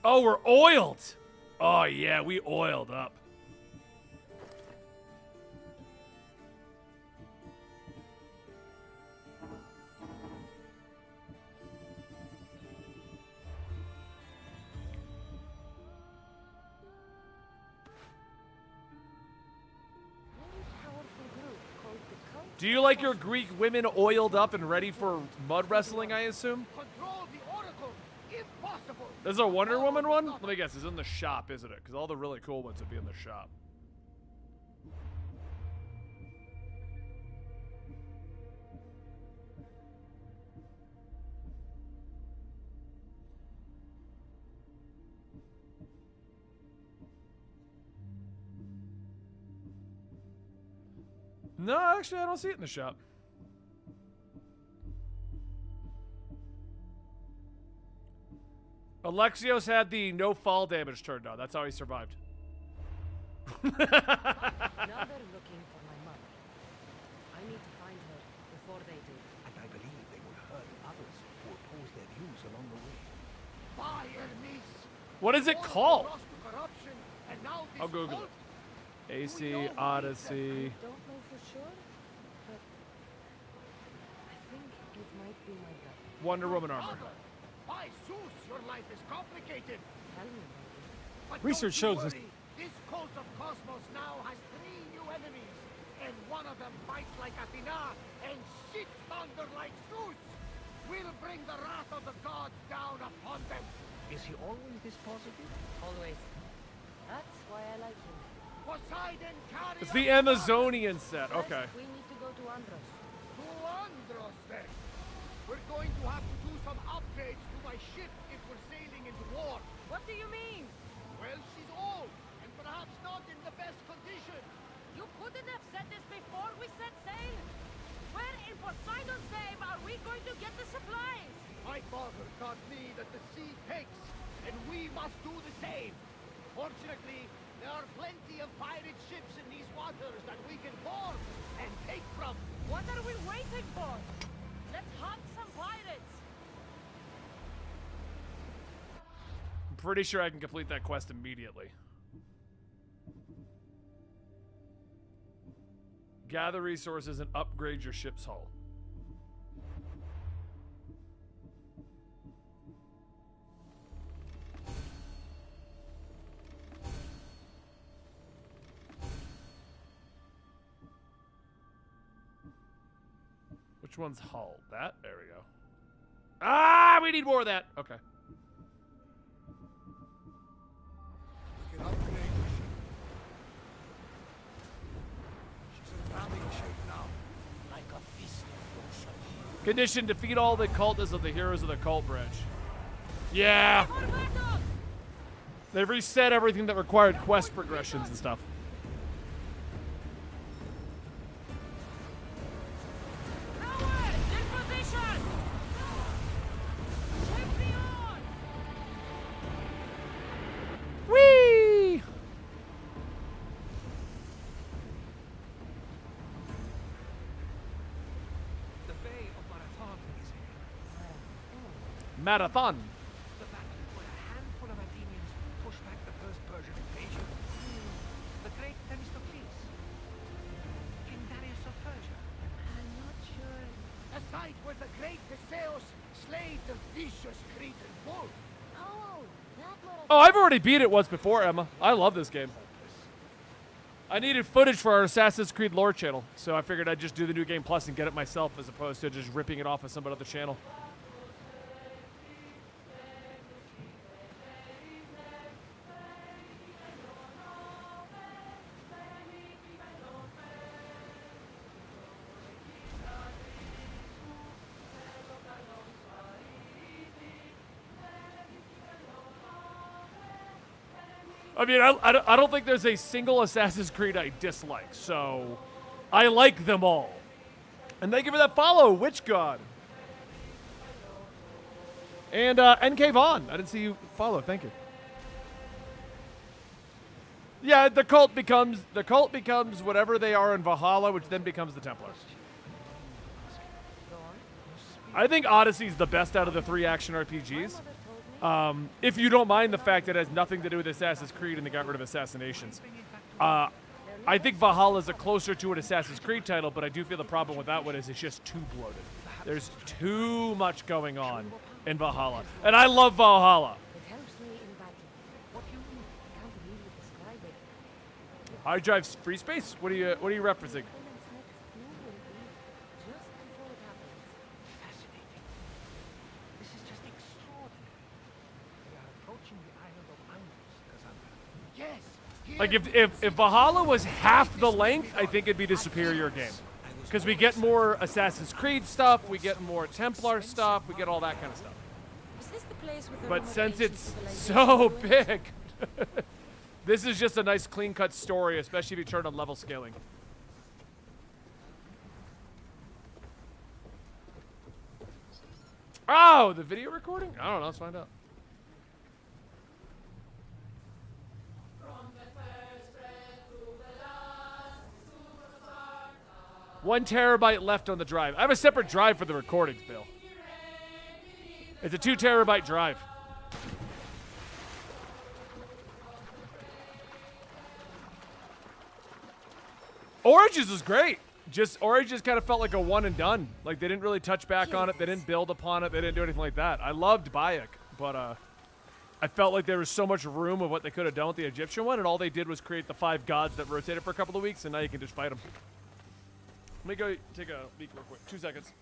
Oh, we're oiled. Oh, yeah, we oiled up. Do you like your Greek women oiled up and ready for mud wrestling, I assume? Control the oracle, if possible. There's a Wonder Woman one? Let me guess, it's in the shop, isn't it? Because all the really cool ones would be in the shop. No, actually, I don't see it in the shop. Alexios had the no fall damage turned on. That's how he survived. Now they're looking for my mother. I need to find her before they do. And I believe they will hurt others who oppose their views along the way. By Hermes. What is it called? Lost to corruption, and now this I'll Google cult? it. AC, Odyssey. I don't know for sure, but I think it might be my brother. Wonder Woman armor. Father, by Zeus, your life is complicated. Tell me, maybe. But Research don't you shows this- worry. This cult of Cosmos now has 3 new enemies, and one of them fights like Athena and shits thunder like Zeus. We'll bring the wrath of the gods down upon them. Is he always this positive? Always. That's why I like him. Poseidon, carry It's the us Amazonian set. First, Okay. we need to go to Andros. to Andros then. We're going to have to do some upgrades to my ship if we're sailing into war. What do you mean? Well, she's old, and perhaps not in the best condition. You couldn't have said this before we set sail. Where in Poseidon's name are we going to get the supplies? My father taught me that the sea takes, and we must do the same. Fortunately, there are plenty of pirate ships in these waters that we can board and take from. What are we waiting for? Let's hunt some pirates. I'm pretty sure I can complete that quest immediately. Gather resources and upgrade your ship's hull. Which one's hull? That? There we go. Ah, we need more of that. Okay. We can upgrade the ship. She's in ramming shape now. Condition: defeat all the cultists of the Heroes of the Cult branch. Yeah. They've reset everything that required quest progressions and stuff. Whee! The Bay of Marathon is here. Marathon. The battle where a handful of Athenians pushed back the first Persian invasion. The great Themistocles. King Darius of Persia. I'm not sure. A site where the great Theseus slayed the vicious Cretan bull. Oh, that marathon. Oh, I've already beat it once before, Emma. I love this game. I needed footage for our Assassin's Creed lore channel, so I figured I'd just do the New Game Plus and get it myself as opposed to just ripping it off of some other channel. I mean, I don't think there's a single Assassin's Creed I dislike, so I like them all. And thank you for that follow, Witch God. And NK Vaughn, I didn't see you follow. Thank you. Yeah, the cult becomes whatever they are in Valhalla, which then becomes the Templars. I think Odyssey's the best out of the 3 action RPGs. If you don't mind the fact that it has nothing to do with Assassin's Creed and they got rid of assassinations. I think Valhalla is a closer to an Assassin's Creed title, but I do feel the problem with that one is it's just too bloated. There's too much going on in Valhalla. And I love Valhalla. It helps me in battle. What do you mean? I can't really describe it. Hard drive free space? What are you referencing? Women's next move will be just before it happens. Fascinating. This is just extraordinary. We are approaching the island of Angus, Cassandra. Yes! Like if Valhalla was half the length, I think it'd be the superior game. Because we get more Assassin's Creed stuff, we get more Templar stuff, we get all that kind of stuff. Is this the place with the But Roman since ancient it's civilization so ruins? big, this is just a nice clean-cut story, especially if you turn on level scaling. Oh, the video recording? I don't know, let's find out. One terabyte left on the drive. I have a separate drive for the recordings, Bill. It's a 2 terabyte drive. Origins was great. Origins kind of felt like a one and done. Like they didn't really touch back on it. They didn't build upon it. They didn't do anything like that. I loved Bayek, but I felt like there was so much room of what they could have done with the Egyptian one, and all they did was create the 5 gods that rotated for a couple of weeks, and now you can just fight them. Let me go take a leak real quick. 2 seconds.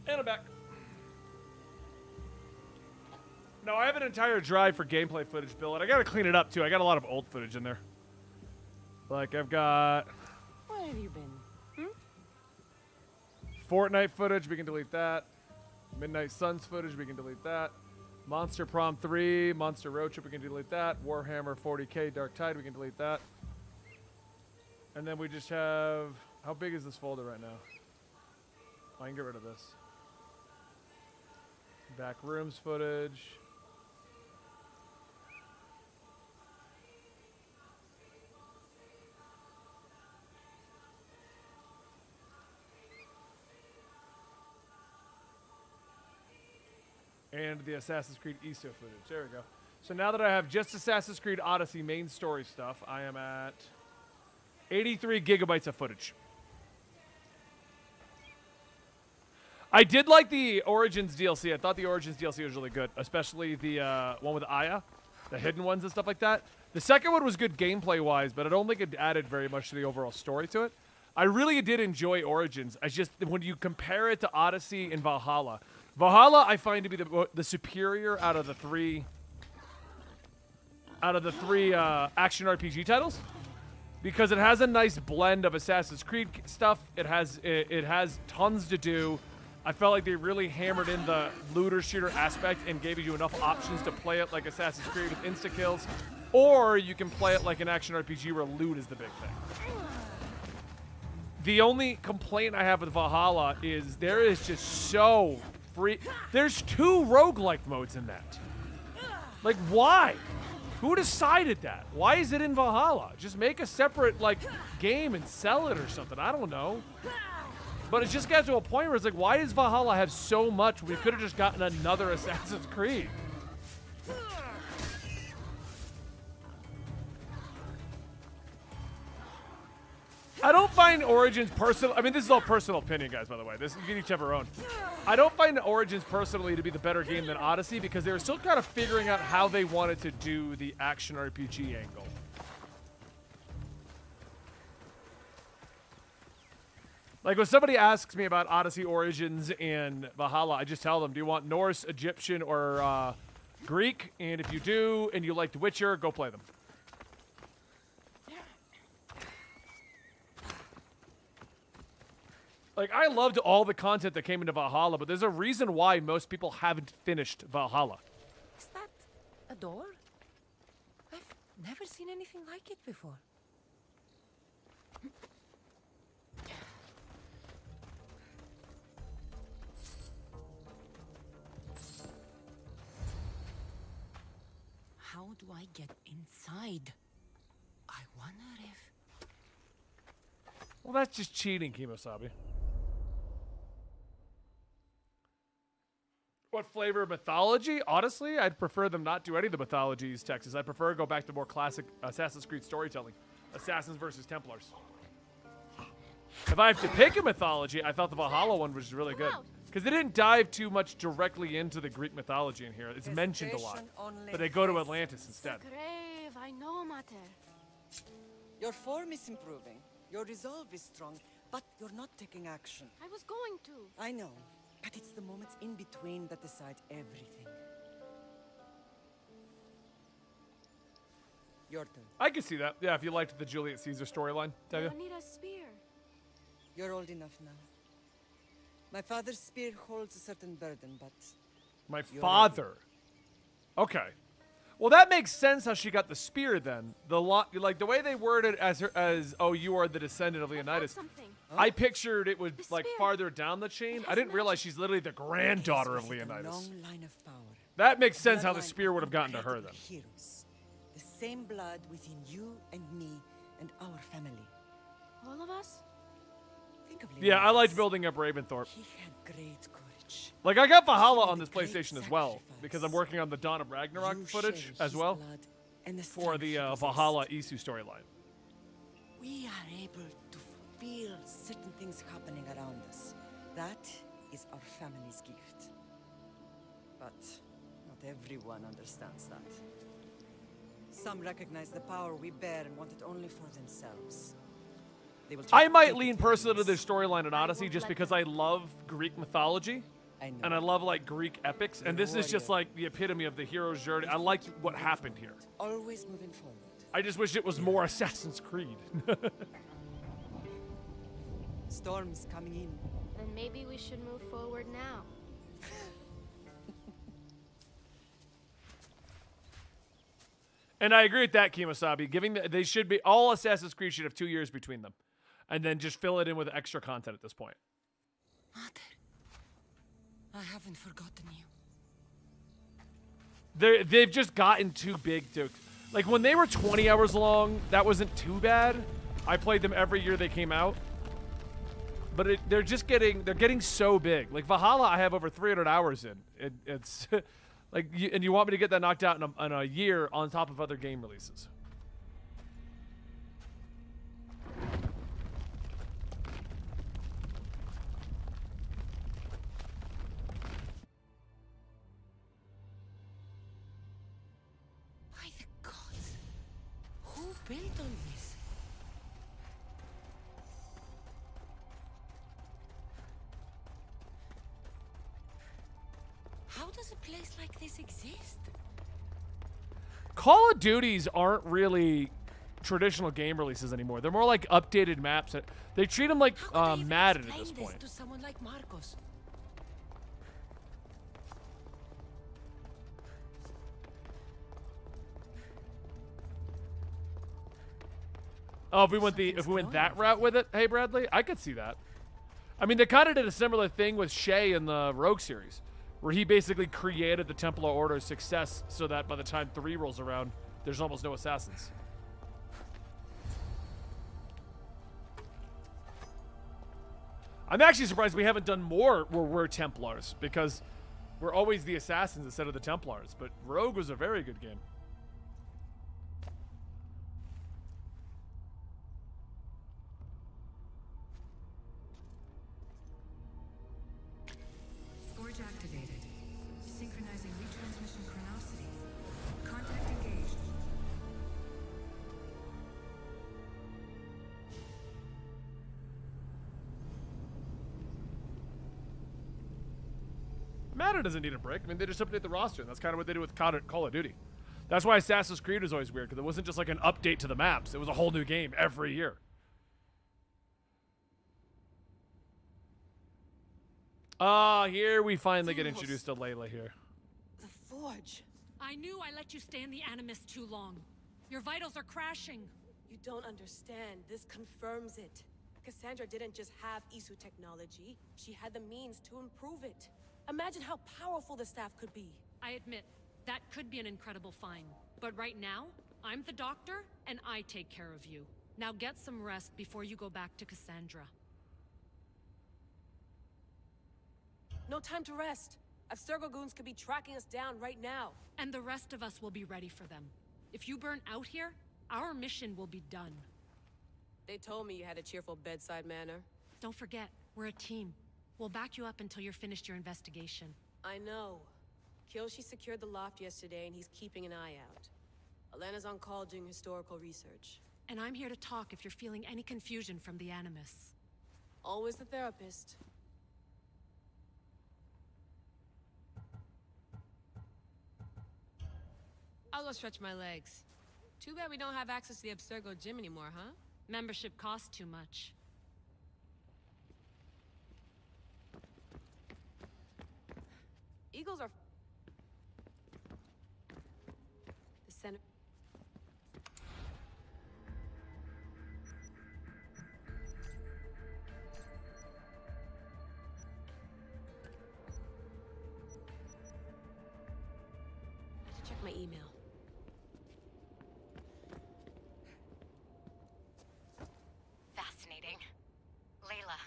And I'm back. No, I have an entire drive for gameplay footage, Bill, and I gotta clean it up too. I got a lot of old footage in there. Like I've got Where have you been? Fortnite footage, we can delete that. Midnight Suns footage, we can delete that. Monster Prom 3, Monster Road Trip, we can delete that. Warhammer 40k Dark Tide, we can delete that. And then we just have, how big is this folder right now? I can get rid of this. Back rooms footage. And the Assassin's Creed ESO footage. There we go. So now that I have just Assassin's Creed Odyssey main story stuff, I am at 83 gigabytes of footage. I did like the Origins DLC. I thought the Origins DLC was really good, especially the one with Aya, the hidden ones and stuff like that. The second one was good gameplay-wise, but I don't think it added very much to the overall story to it. I really did enjoy Origins. I just, when you compare it to Odyssey and Valhalla, I find to be the superior out of the three action RPG titles, because it has a nice blend of Assassin's Creed stuff. It has tons to do. I felt like they really hammered in the looter shooter aspect and gave you enough options to play it like Assassin's Creed with insta kills, or you can play it like an action RPG where loot is the big thing. The only complaint I have with Valhalla is there is just so free. There's 2 roguelike modes in that. Like, why? Who decided that? Why is it in Valhalla? Just make a separate, like, game and sell it or something. I don't know. But it just got to a point where it's like, why does Valhalla have so much? We could have just gotten another Assassin's Creed. I don't find Origins personal. I mean, this is all personal opinion, guys, by the way. This, you can each have your own. I don't find Origins personally to be the better game than Odyssey because they were still kind of figuring out how they wanted to do the action RPG angle. Like, when somebody asks me about Odyssey, Origins, and Valhalla, I just tell them, do you want Norse, Egyptian, or Greek? And if you do, and you like The Witcher, go play them. Like, I loved all the content that came into Valhalla, but there's a reason why most people haven't finished Valhalla. Is that a door? I've never seen anything like it before. How do I get inside? I wonder if... Well, that's just cheating, Kimosabi. What flavor of mythology? Honestly, I'd prefer them not do any of the mythologies, Texas. I prefer to go back to more classic Assassin's Creed storytelling. Assassins versus Templars. If I have to pick a mythology, I thought the Valhalla one was really good. Because they didn't dive too much directly into the Greek mythology in here. It's mentioned a lot. But they go to Atlantis instead. Grave, I know, Mater. Your form is improving. Your resolve is strong, but you're not taking action. I was going to. I know, but it's the moments in between that decide everything. Your turn. I can see that. Yeah, if you liked the Julius Caesar storyline, Tevye. I need a spear. You're old enough now. My father's spear holds a certain burden, but... My father. Okay. Well, that makes sense how she got the spear then. Like the way they worded as oh, you are the descendant of Leonidas. I pictured it would like farther down the chain. I didn't realize she's literally the granddaughter of Leonidas. Long line of power. That makes sense how the spear would have gotten to her then. Heroes. The same blood within you and me and our family. All of us? Think of Yeah, I liked building up Raventhorpe. He had great courage. Like, I got Valhalla on this PlayStation as well, because I'm working on the Dawn of Ragnarok footage as well for the Valhalla Isu storyline. We are able to feel certain things happening around us. That is our family's gift. But not everyone understands that. Some recognize the power we bear and want it only for themselves. I might lean personally to this storyline in Odyssey just because I love Greek mythology. And I love, like, Greek epics. And this is just, like, the epitome of the hero's journey. I liked what happened here. Always moving forward. I just wish it was more Assassin's Creed. Storm's coming in. Then maybe we should move forward now. And I agree with that, Kimosabi. They should be, all Assassin's Creed should have 2 years between them. And then just fill it in with extra content at this point. Mother, I haven't forgotten you. They've just gotten too big to... Like, when they were 20 hours long, that wasn't too bad. I played them every year they came out. but they're getting so big. Like Valhalla, I have over 300 hours in. It's like, and you want me to get that knocked out in a year on top of other game releases. By the gods, who built on this? How does a place like this exist? Call of Duties aren't really traditional game releases anymore. They're more like updated maps. They treat them like Madden at this point. To someone like Marcos. Oh, if we went that route with it, hey Bradley, I could see that. I mean, they kind of did a similar thing with Shay in the Rogue series, where he basically created the Templar Order's success so that by the time 3 rolls around, there's almost no assassins. I'm actually surprised we haven't done more where we're Templars, because we're always the assassins instead of the Templars. But Rogue was a very good game. Forge activated. Synchronizing retransmission chronicity. Contact engaged. Madden doesn't need a break. I mean, they just update the roster, and that's kind of what they do with Call of Duty. That's why Assassin's Creed was always weird, because it wasn't just like an update to the maps. It was a whole new game every year. Here we finally get introduced to Layla here. The Forge. I knew I let you stay in the Animus too long. Your vitals are crashing. You don't understand. This confirms it. Cassandra didn't just have Isu technology. She had the means to improve it. Imagine how powerful the staff could be. I admit, that could be an incredible find. But right now, I'm the doctor, and I take care of you. Now get some rest before you go back to Cassandra. No time to rest. Abstergo goons could be tracking us down right now. And the rest of us will be ready for them. If you burn out here, our mission will be done. They told me you had a cheerful bedside manner. Don't forget, we're a team. We'll back you up until you're finished your investigation. I know. Kyoshi secured the loft yesterday, and he's keeping an eye out. Elena's on call doing historical research. And I'm here to talk if you're feeling any confusion from the Animus. Always the therapist. I'll go stretch my legs. Too bad we don't have access to the Abstergo gym anymore, huh? Membership costs too much. Eagles are... The center... I have to check my email. Fascinating. Layla,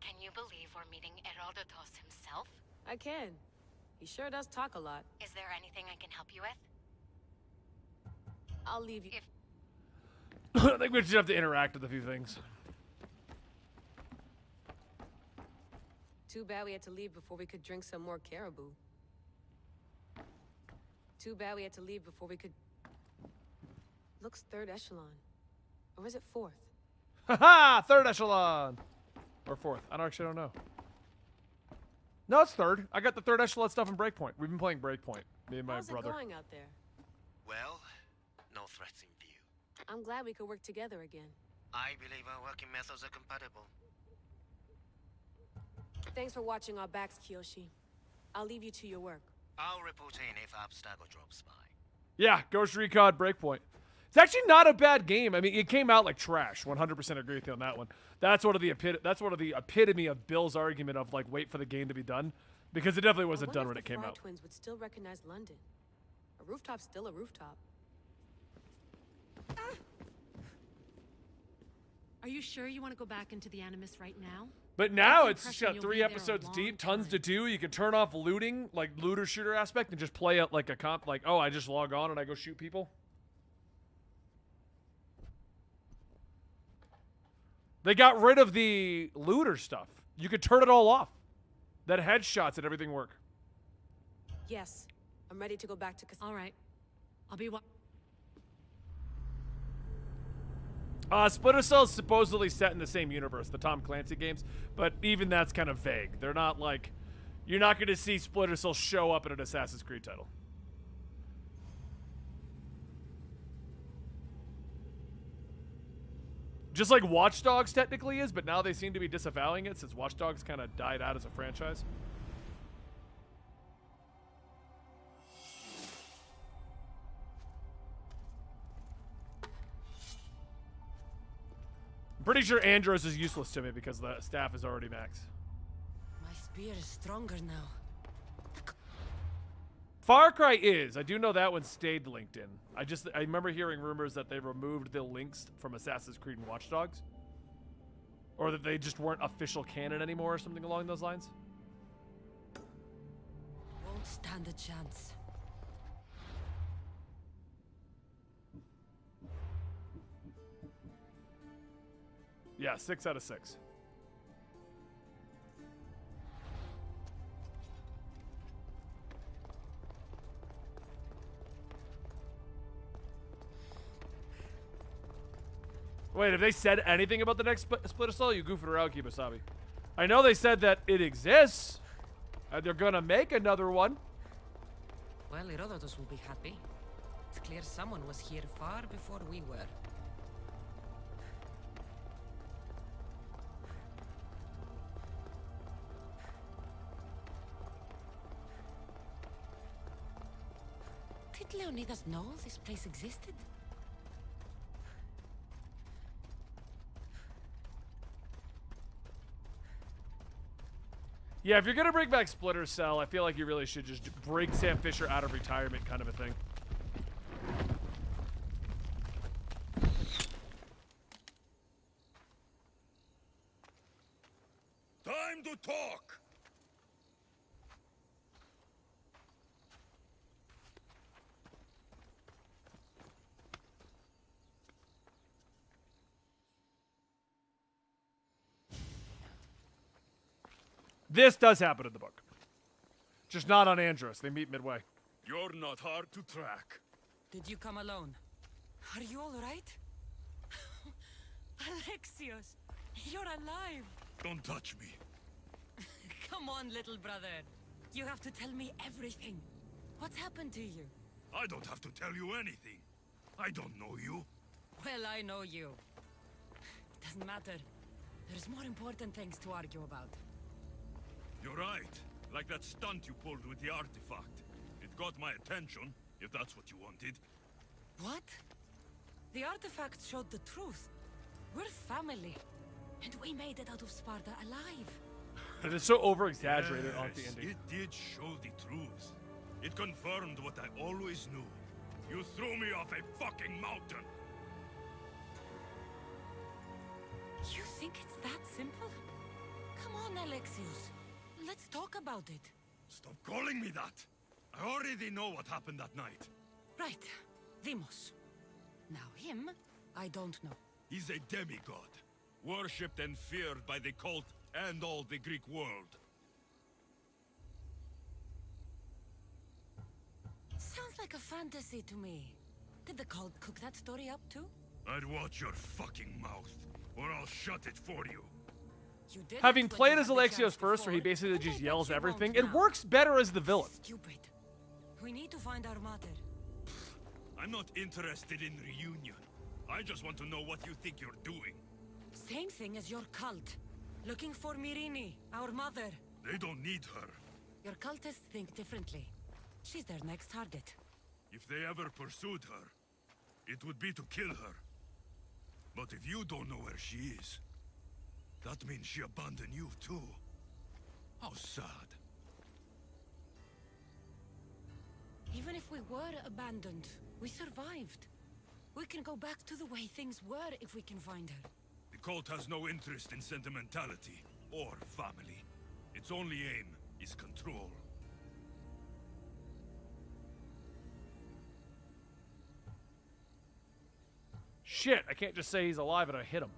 can you believe we're meeting Herodotus himself? I can. He sure does talk a lot. Is there anything I can help you with? I'll leave you. I think we just have to interact with a few things. Too bad we had to leave before we could drink some more caribou. Too bad we had to leave before we could... Looks 3rd echelon. Or is it 4th? Haha! 3rd echelon! Or 4th. I actually don't know. No, it's 3rd. I got the 3rd echelon stuff in Breakpoint. We've been playing Breakpoint, me and my brother. How's it going out there? Well, no threats in view. I'm glad we could work together again. I believe our working methods are compatible. Thanks for watching our backs, Kyoshi. I'll leave you to your work. I'll report in if Abstergo drops by. Yeah, Ghost Recon Breakpoint. It's actually not a bad game. I mean, it came out like trash. 100% agree with you on that one. That's one of the epitome of Bill's argument of like wait for the game to be done, because it definitely wasn't done when it came out. Twins would still recognize London. A rooftop's still a rooftop. Are you sure you want to go back into the Animus right now? But now That's it's just impression got you'll 3 be there a episodes long deep, tons to do. You can turn off looting, like looter shooter aspect, and just play it like a comp. Like, oh, I just log on and I go shoot people. They got rid of the looter stuff. You could turn it all off. Then headshots and everything work. Yes, I'm ready to go back to. All right, I'll be. Splinter Cell is supposedly set in the same universe, the Tom Clancy games, but even that's kind of vague. They're not like, you're not going to see Splinter Cell show up in an Assassin's Creed title. Just like Watch Dogs technically is, but now they seem to be disavowing it since Watch Dogs kind of died out as a franchise. I'm pretty sure Andros is useless to me because the staff is already max. My spear is stronger now. Far Cry is. I do know that one stayed linked in. I remember hearing rumors that they removed the links from Assassin's Creed and Watch Dogs. Or that they just weren't official canon anymore or something along those lines. Won't stand a chance. Yeah, 6 out of 6. Wait, have they said anything about the next Splinter Cell? You goofing around, Kibasabi. I know they said that it exists. And they're gonna make another one. Well, Herodotus will be happy. It's clear someone was here far before we were. Did Leonidas know this place existed? Yeah, if you're gonna bring back Splinter Cell, I feel like you really should just bring Sam Fisher out of retirement, kind of a thing. Time to talk! This does happen in the book. Just not on Andros. They meet midway. You're not hard to track. Did you come alone? Are you all right? Alexios, you're alive. Don't touch me. Come on, little brother. You have to tell me everything. What's happened to you? I don't have to tell you anything. I don't know you. Well, I know you. It doesn't matter. There's more important things to argue about. You're right. Like that stunt you pulled with the artifact. It got my attention, if that's what you wanted. What? The artifact showed the truth. We're family. And we made it out of Sparta alive. It is so over-exaggerated on the ending. It did show the truth. It confirmed what I always knew. You threw me off a fucking mountain. You think it's that simple? Come on, Alexios. Let's talk about it. Stop calling me that. I already know what happened that night. Right. Deimos. Now him, I don't know. He's a demigod. Worshipped and feared by the cult and all the Greek world. Sounds like a fantasy to me. Did the cult cook that story up too? I'd watch your fucking mouth, or I'll shut it for you. Having played as Alexios first, where he basically just yells everything, it works better as the villain. Stupid. We need to find our mother. I'm not interested in reunion. I just want to know what you think you're doing. Same thing as your cult. Looking for Myrine, our mother. They don't need her. Your cultists think differently. She's their next target. If they ever pursued her, it would be to kill her. But if you don't know where she is, that means she abandoned you too. How sad. Even if we were abandoned, we survived. We can go back to the way things were if we can find her. The cult has no interest in sentimentality. or family. Its only aim is control. Shit, I can't just say he's alive and I hit him.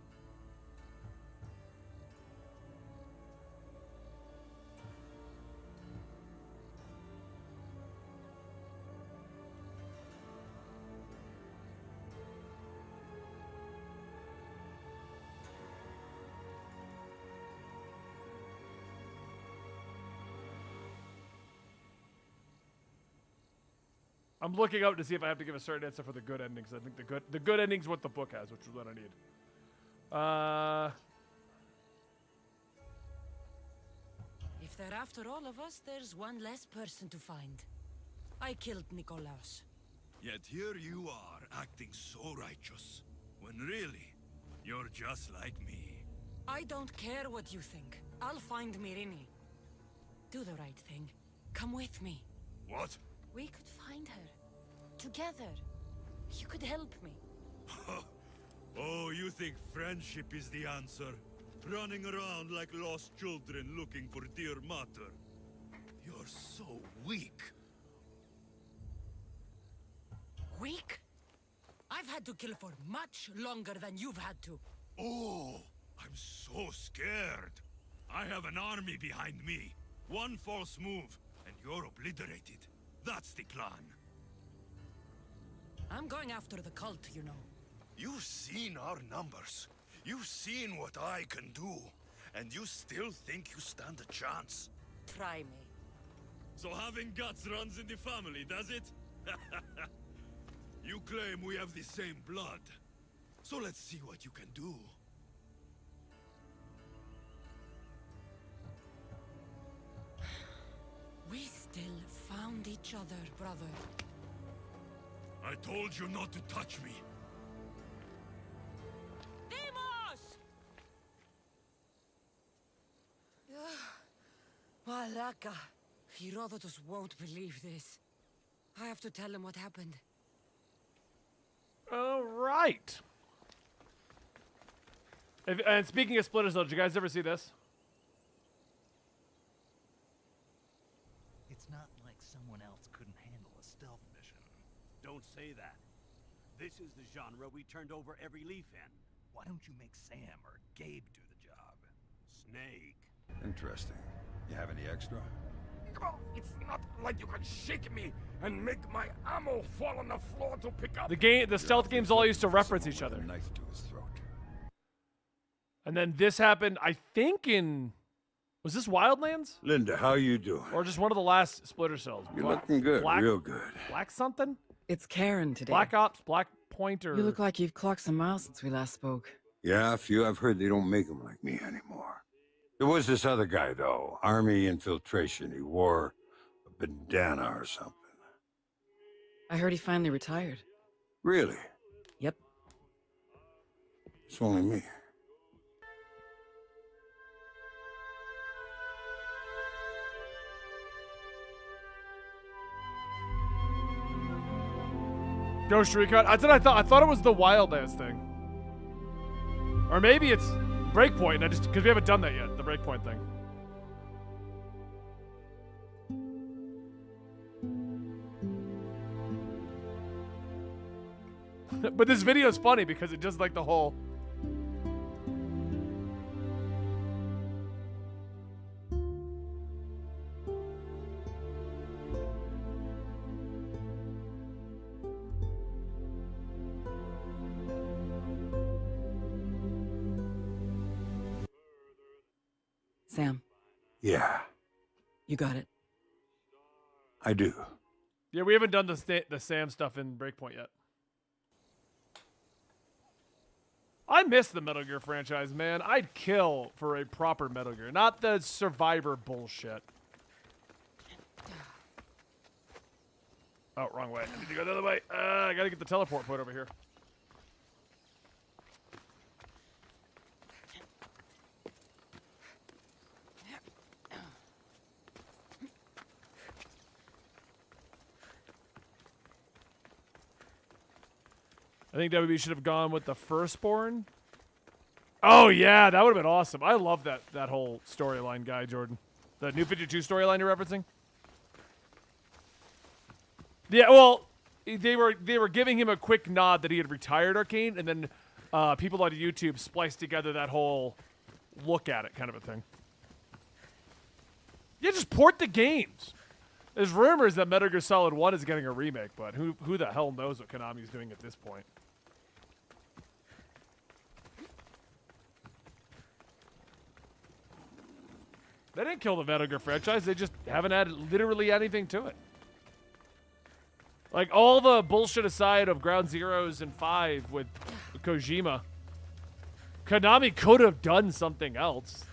I'm looking up to see if I have to give a certain answer for the good endings. I think the good ending's what the book has, which is what I need. If they're after all of us, there's one less person to find. I killed Nikolaos. Yet here you are, acting so righteous, when really, you're just like me. I don't care what you think. I'll find Mirini. Do the right thing. Come with me. What? We could find her. Together. You could help me. Oh, you think friendship is the answer? Running around like lost children looking for dear mater. You're so weak. Weak? I've had to kill for much longer than you've had to. Oh, I'm so scared. I have an army behind me. One false move, and you're obliterated. That's the plan. I'm going after the cult, you know. You've seen our numbers. You've seen what I can do. And you still think you stand a chance? Try me. So having guts runs in the family, does it? You claim we have the same blood. So let's see what you can do. We still found each other, brother. I told you not to touch me. Demos! Malaka. Herodotus won't believe this. I have to tell him what happened. All right. And speaking of Splinter Cell, did you guys ever see this? It's not like someone else couldn't handle a stealth mission. Don't say that. This is the genre we turned over every leaf in. Why don't you make Sam or Gabe do the job? Snake. Interesting. You have any extra? It's not like you can shake me and make my ammo fall on the floor to pick up. The stealth games all used to reference each other. Knife to his throat. And then this happened, I think was this Wildlands? Linda, how you doing? Or just one of the last Splinter Cells? You're looking good, real good. Black something? It's Karen today. Black Ops, Black Pointer. You look like you've clocked some miles since we last spoke. Yeah, a few. I've heard they don't make them like me anymore. There was this other guy, though. Army infiltration. He wore a bandana or something. I heard he finally retired. Really? Yep. It's only me. Ghost Recon. I thought it was the Wildlands thing. Or maybe it's Breakpoint, and I just because we haven't done that yet, the Breakpoint thing. But this video is funny because it does like the whole. Sam. Yeah, You got it. I do. Yeah, we haven't done the Sam stuff in Breakpoint yet. I miss the Metal Gear franchise, man. I'd kill for a proper Metal Gear, not the Survivor bullshit. Oh, wrong way. I need to go the other way. I gotta get the teleport point over here. I think WB should have gone with the Firstborn. Oh yeah, that would have been awesome. I love that whole storyline guy, Jordan. The New 52 storyline you're referencing. Yeah, well, they were giving him a quick nod that he had retired Arcane, and then people on YouTube spliced together that whole look at it kind of a thing. Yeah, just port the games. There's rumors that Metal Gear Solid 1 is getting a remake, but who the hell knows what Konami's doing at this point? They didn't kill the Metal Gear franchise. They just haven't added literally anything to it. Like, all the bullshit aside of Ground Zeroes and 5 with Kojima, Konami could have done something else.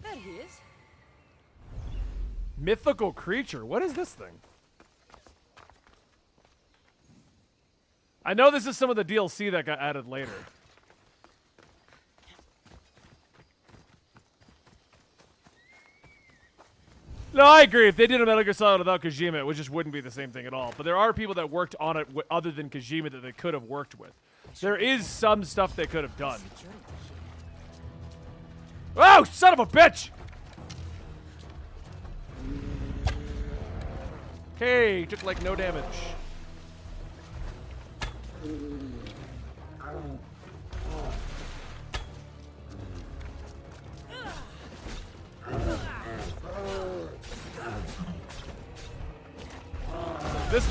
There he is. Mythical creature. What is this thing? I know this is some of the DLC that got added later. No, I agree. If they did a Metal Gear Solid without Kojima, it just wouldn't be the same thing at all. But there are people that worked on it other than Kojima that they could have worked with. There is some stuff they could have done. Oh, son of a bitch! Okay, took like no damage.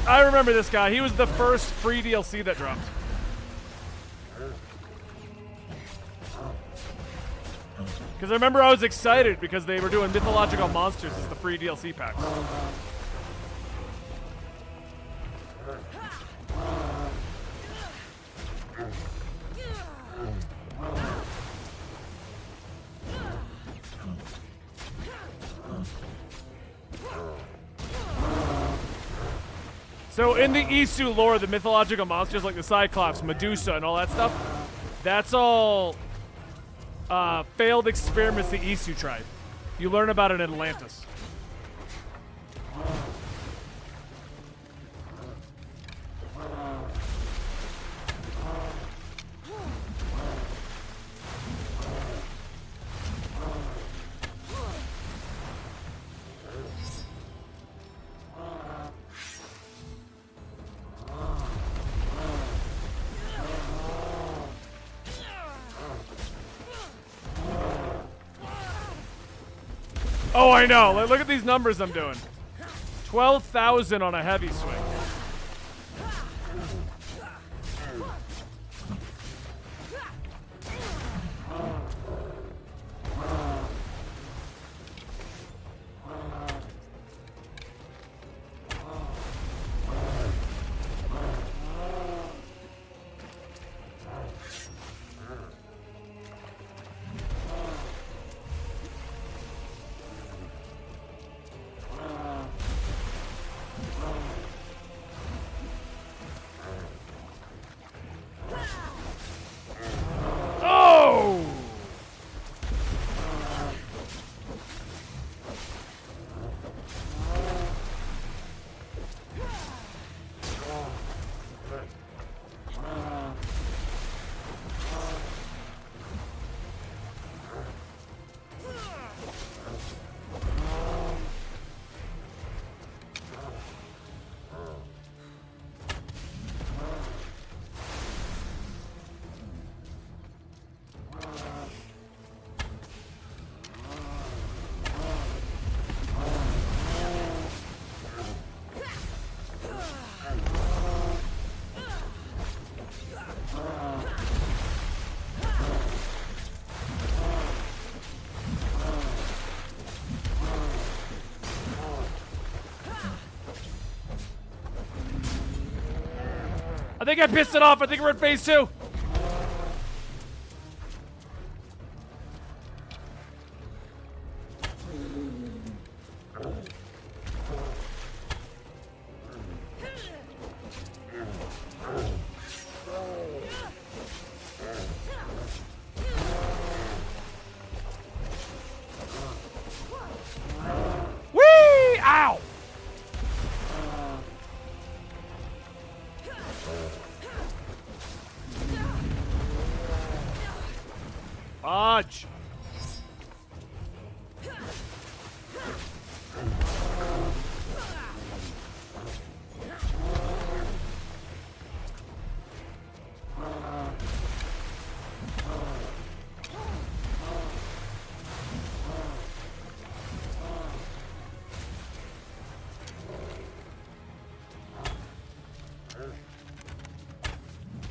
I remember this guy. He was the first free DLC that dropped. Because I remember I was excited because they were doing mythological monsters as the free DLC packs. So in the Isu lore, the mythological monsters like the Cyclops, Medusa, and all that stuff, that's all failed experiments the Isu tried. You learn about it in Atlantis. Oh, I know. Like, look at these numbers I'm doing. 12,000 on a heavy swing. I think I pissed it off. I think we're in phase 2. Dodge.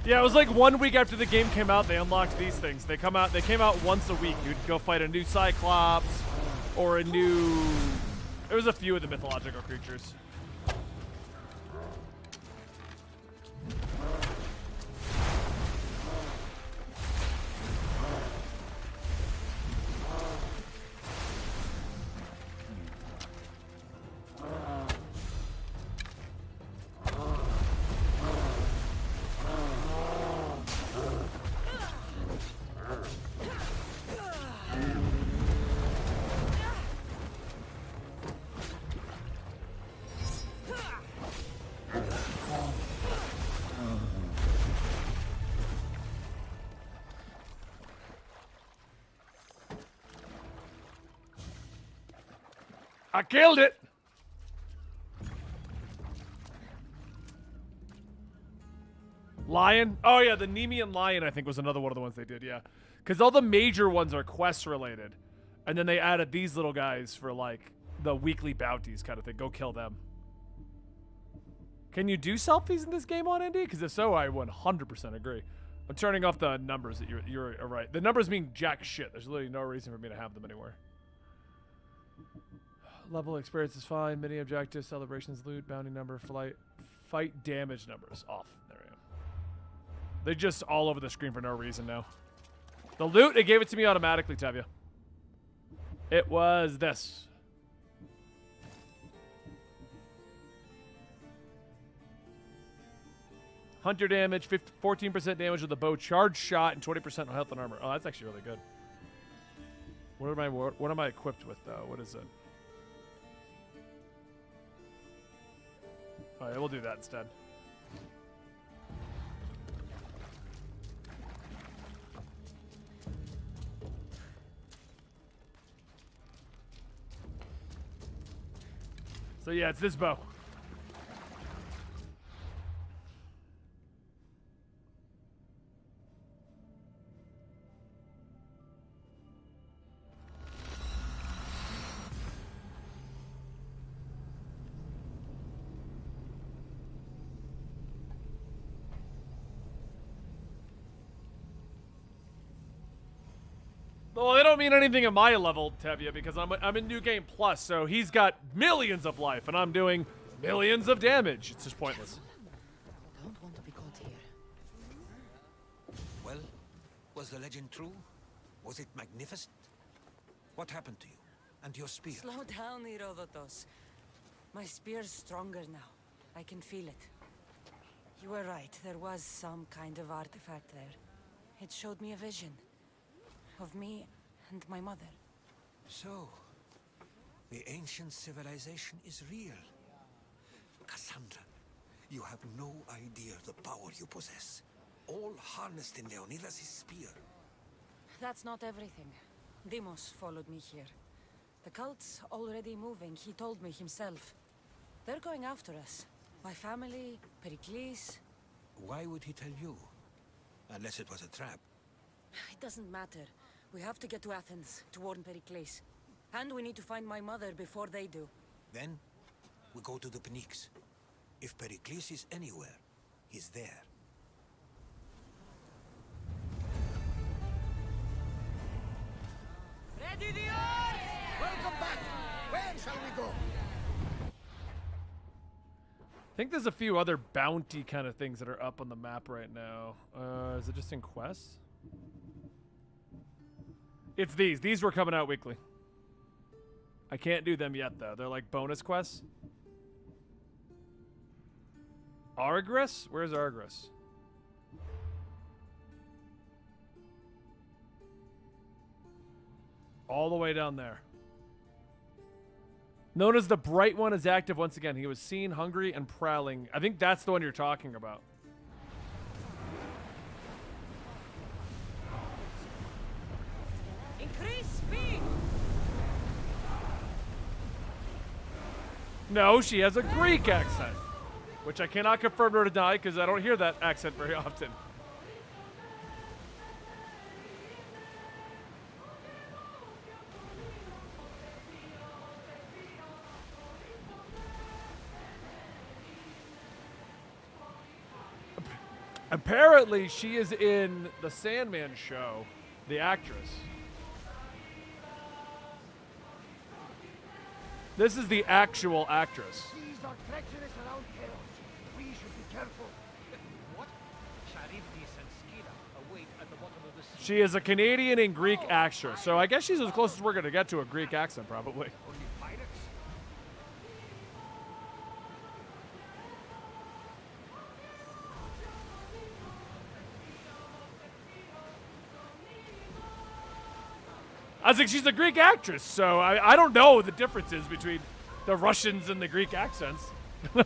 Yeah, it was like 1 week after the game came out, they unlocked these things. They came out once a week. You'd go fight a new Cyclops or a new... There was a few of the mythological creatures. I killed it! Lion? Oh yeah, the Nemean Lion I think was another one of the ones they did, yeah. Because all the major ones are quest related. And then they added these little guys for like the weekly bounties kind of thing. Go kill them. Can you do selfies in this game on Indy? Because if so, I 100% agree. I'm turning off the numbers that you're right. The numbers mean jack shit. There's literally no reason for me to have them anywhere. Level experience is fine. Mini objectives, celebrations, loot, bounty number, fight damage numbers off. There we go. They're just all over the screen for no reason now. The loot, it gave it to me automatically, Tevya. It was this. Hunter damage, 14% damage with the bow, charge shot, and 20% health and armor. Oh, that's actually really good. What am I equipped with though? What is it? All right, we'll do that instead. So yeah, it's this bow. Well, they don't mean anything at my level, Tevya, because I'm in New Game Plus, so he's got millions of life, and I'm doing millions of damage. It's just pointless. I don't want to be caught here. Well, was the legend true? Was it magnificent? What happened to you? And your spear? Slow down, Herodotos. My spear's stronger now. I can feel it. You were right. There was some kind of artifact there. It showed me a vision. Of me and my mother. So, the ancient civilization is real. Cassandra, you have no idea the power you possess. All harnessed in Leonidas' spear. That's not everything. Deimos followed me here. The cult's already moving, he told me himself. They're going after us. My family, Pericles. Why would he tell you? Unless it was a trap. It doesn't matter. We have to get to Athens, to warn Pericles. And we need to find my mother before they do. Then, we go to the Pnyx. If Pericles is anywhere, he's there. Ready the oars! Welcome back! Where shall we go? I think there's a few other bounty kind of things that are up on the map right now. Is it just in quests? It's these. These were coming out weekly. I can't do them yet, though. They're like bonus quests. Argris? Where's Argris? All the way down there. Known as the Bright One is active once again. He was seen hungry and prowling. I think that's the one you're talking about. crispy! No, she has a Greek accent, which I cannot confirm or deny because I don't hear that accent very often. Apparently, she is in the Sandman show, the actress. This is the actual actress. These are treacherous around chaos. We should be careful. What? Charybdis and Skylla await at the bottom of the sea. She is a Canadian and Greek actress, so I guess she's as close as we're going to get to a Greek accent, probably. Only pirates? I think she's a Greek actress, so I don't know the differences between the Russians and the Greek accents. Who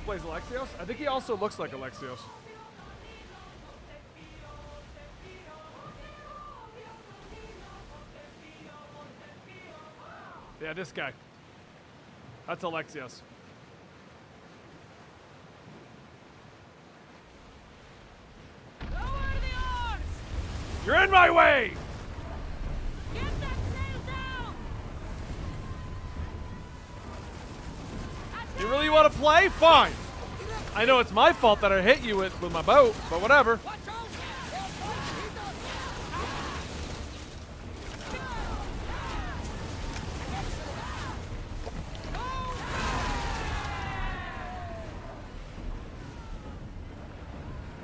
plays Alexios? I think he also looks like Alexios. Yeah, this guy. That's Alexios. You're in my way! Get that sail down! You really want to play? Fine. I know it's my fault that I hit you with my boat, but whatever.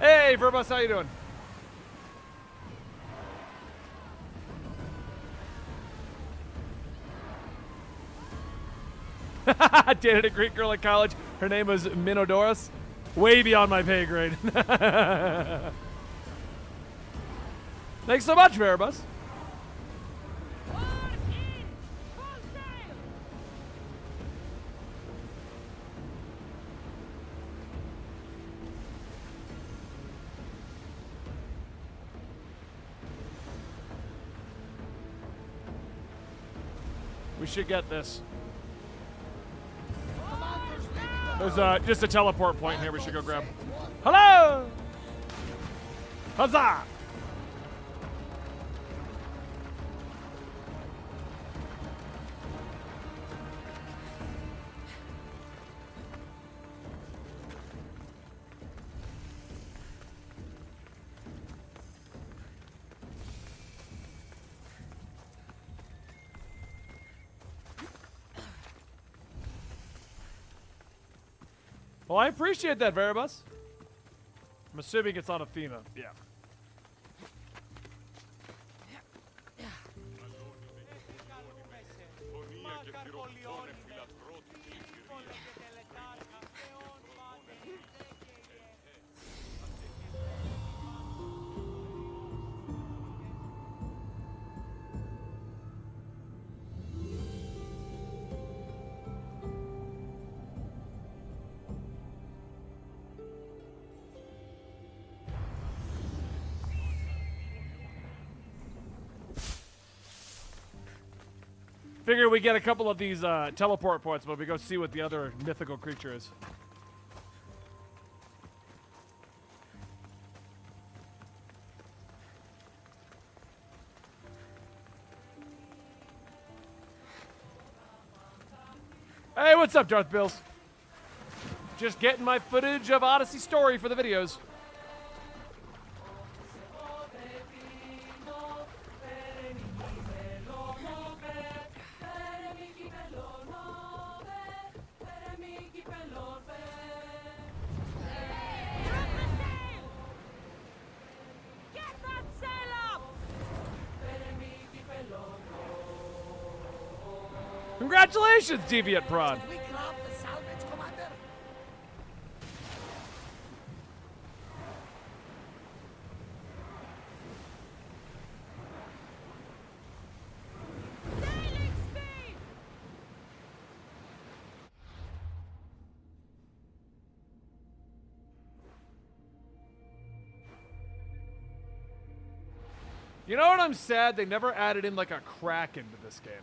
Hey, Verbus, how you doing? Dated a Greek girl at college. Her name was Minodoros. Way beyond my pay grade. Thanks so much, Verbus. We should get this. There's just a teleport point here we should go grab. Hello! Huzzah! Well, I appreciate that, Veribus. I'm assuming it's on Athena. Yeah. Figure we get a couple of these teleport points, but we go see what the other mythical creature is. Hey, what's up, Darth Bills? Just getting my footage of Odyssey story for the videos. Congratulations, Deviant Prawn. We grab the salvage, Commander. You know what I'm sad? They never added in like a Kraken to this game.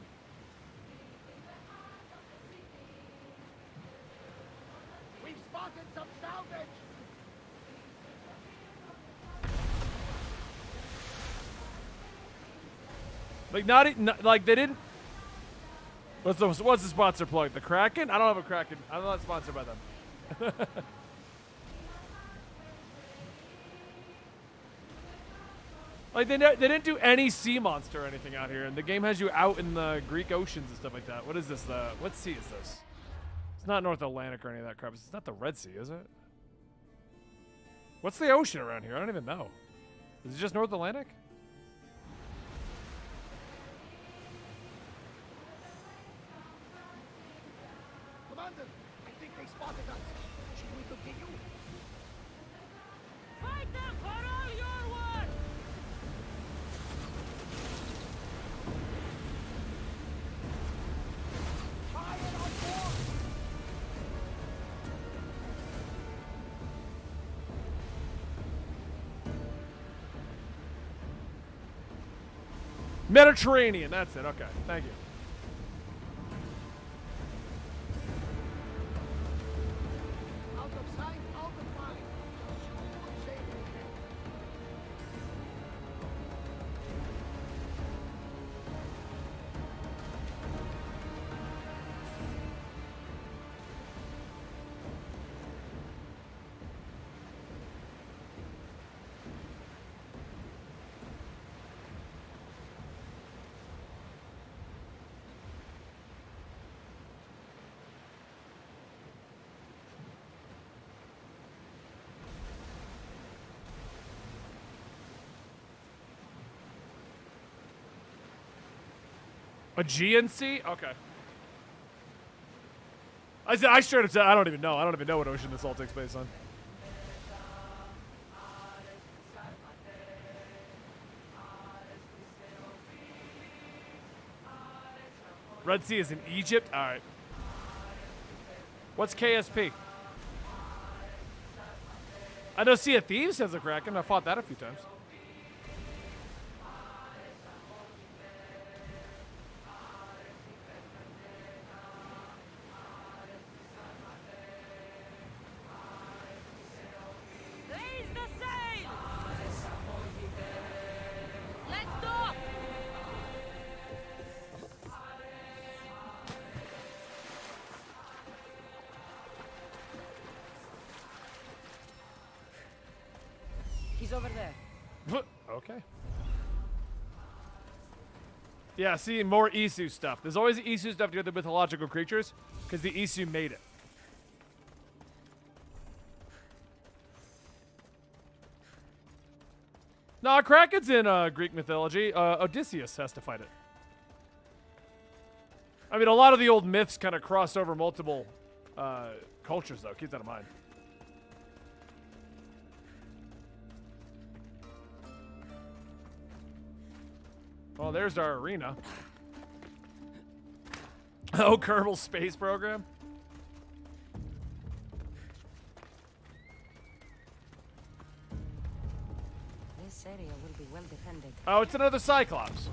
We've spotted some salvage. Like like they didn't. What's the sponsor plug? The Kraken? I don't have a Kraken. I'm not sponsored by them. Like they didn't do any sea monster or anything out here, and the game has you out in the Greek oceans and stuff like that. What is this? What sea is this? It's not North Atlantic or any of that crap. It's not the Red Sea, is it? What's the ocean around here? I don't even know. Is it just North Atlantic? Commander, I think they spotted us. Should we continue? Fight them for all your worth! Fire on board! Mediterranean, that's it. Okay, thank you. Out of sight, out of mind. Smooth sailing. Aegean Sea? Okay. I straight up said I don't even know. I don't even know what ocean this all takes place on. Red Sea is in Egypt? Alright. What's KSP? I know Sea of Thieves has a Kraken. I fought that a few times. Raise the sail! Let's dock! He's over there. Okay. Yeah, see, more Isu stuff. There's always Isu stuff to do with the mythological creatures, because the Isu made it. Nah, Kraken's in Greek mythology. Odysseus has to fight it. I mean, a lot of the old myths kind of cross over multiple cultures, though. Keep that in mind. Well, there's our arena. Oh, Kerbal Space Program. This area will be well defended. Oh, it's another Cyclops.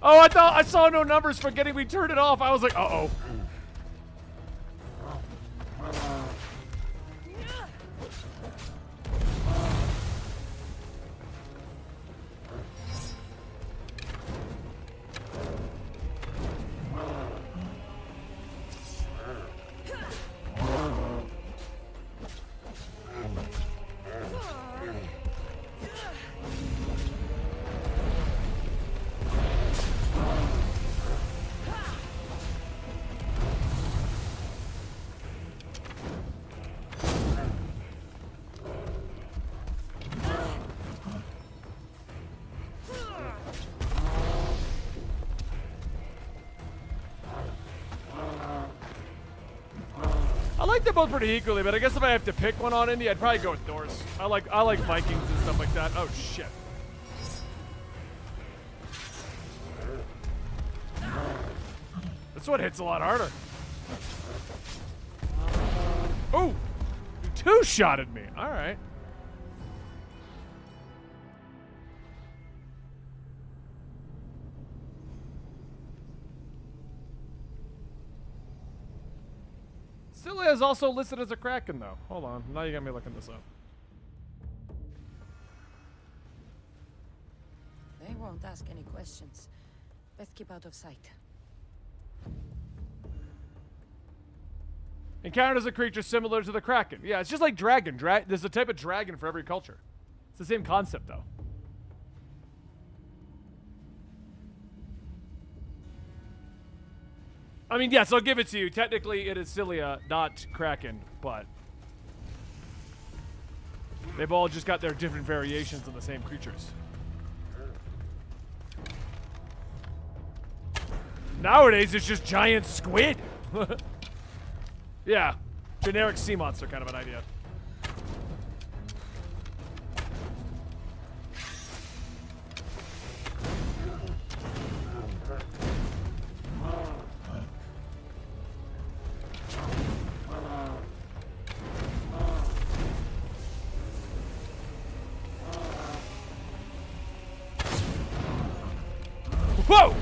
Oh, I thought I saw no numbers for getting me turned it off. I was like, uh-oh. I like them both pretty equally, but I guess if I have to pick one on Indy, I'd probably go with Norse. I like Vikings and stuff like that. Oh shit. This one hits a lot harder. Oh! You two-shotted me. All right. Cilia is also listed as a Kraken, though. Hold on. Now you got me looking this up. They won't ask any questions. Best keep out of sight. Encounters a creature similar to the Kraken. Yeah, it's just like dragon. There's a type of dragon for every culture. It's the same concept, though. I mean, yes, I'll give it to you. Technically, it is Cilia, not Kraken, but they've all just got their different variations of the same creatures. Nowadays, it's just giant squid. Yeah, generic sea monster kind of an idea. Whoa!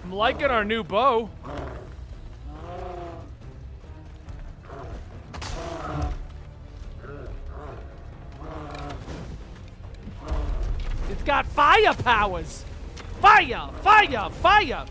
I'm liking our new bow. It's got fire powers. Fire, fire, fire.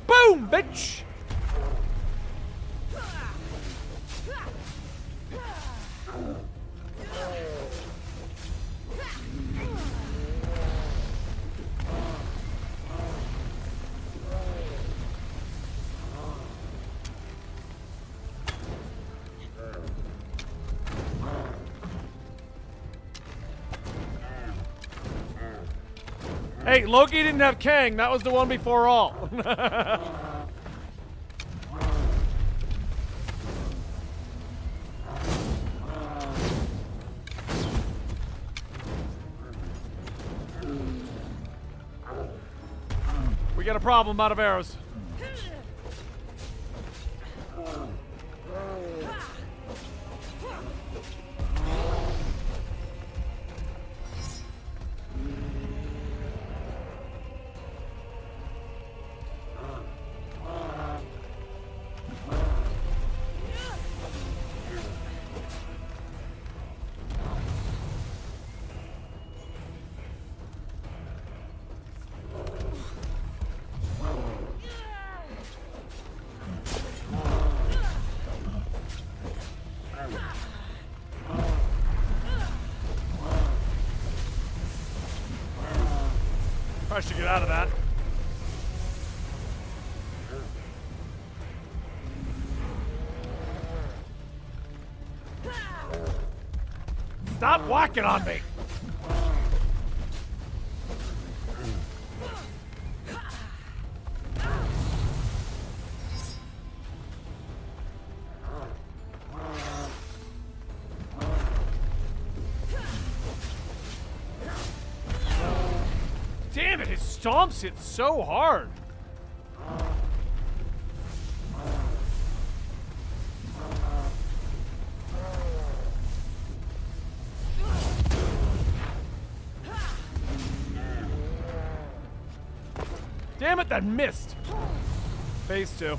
Boom, bitch! Hey, Loki didn't have Kang. That was the one before all. We got a problem out of arrows. I should get out of that. Stop whacking on me. Damn it, his stomps hit so hard. Damn it, that missed. Phase 2.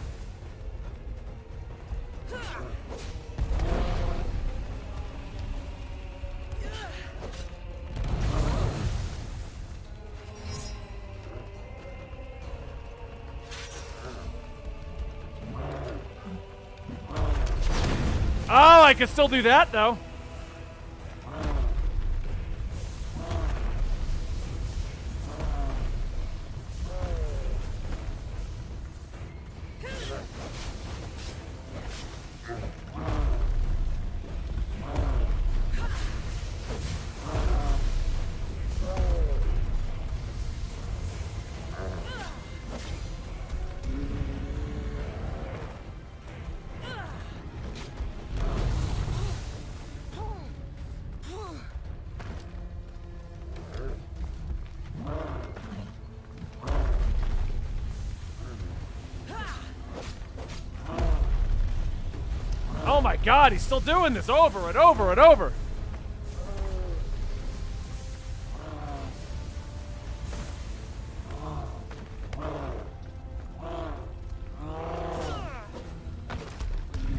Oh, I can still do that though. Oh my god, he's still doing this over and over and over.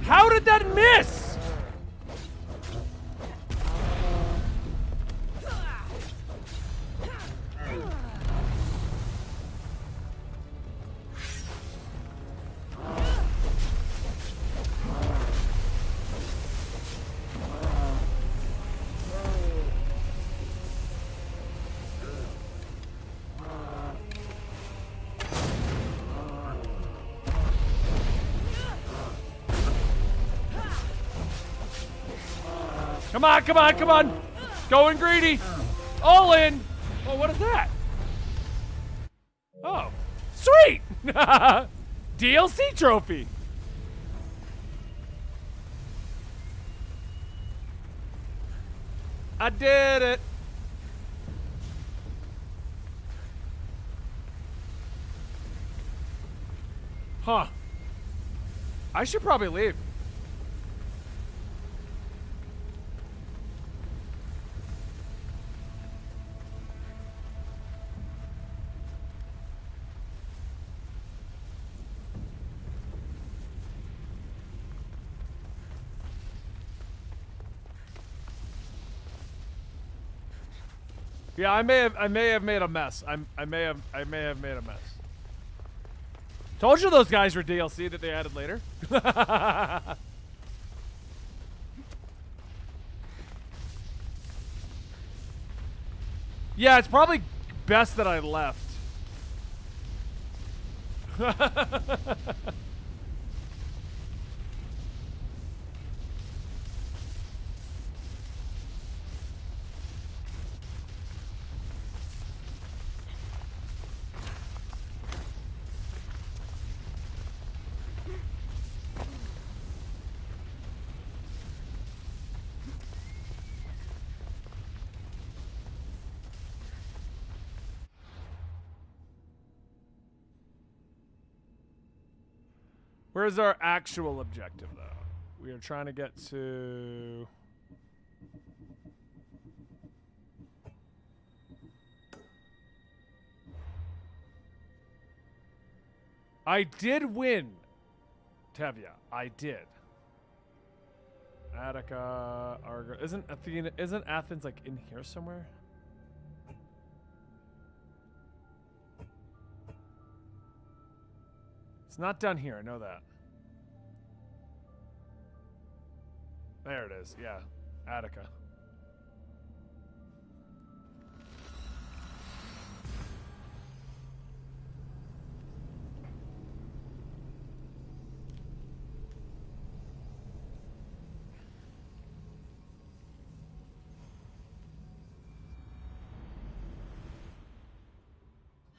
How did that miss? Come on, come on, come on. Going greedy. All in. Oh, what is that? Oh, sweet. DLC trophy. I did it. Huh. I should probably leave. Yeah, I may have made a mess. I may have made a mess. Told you those guys were DLC that they added later. Yeah, it's probably best that I left. Where's our actual objective, though? We are trying to get to... I did win, Tevya. I did. Attica, Argo. Isn't Athens like in here somewhere? It's not down here, I know that. There it is, yeah. Attica.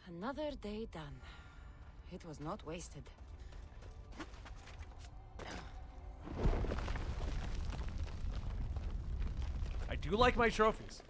Another day done. It was not wasted. I do like my trophies.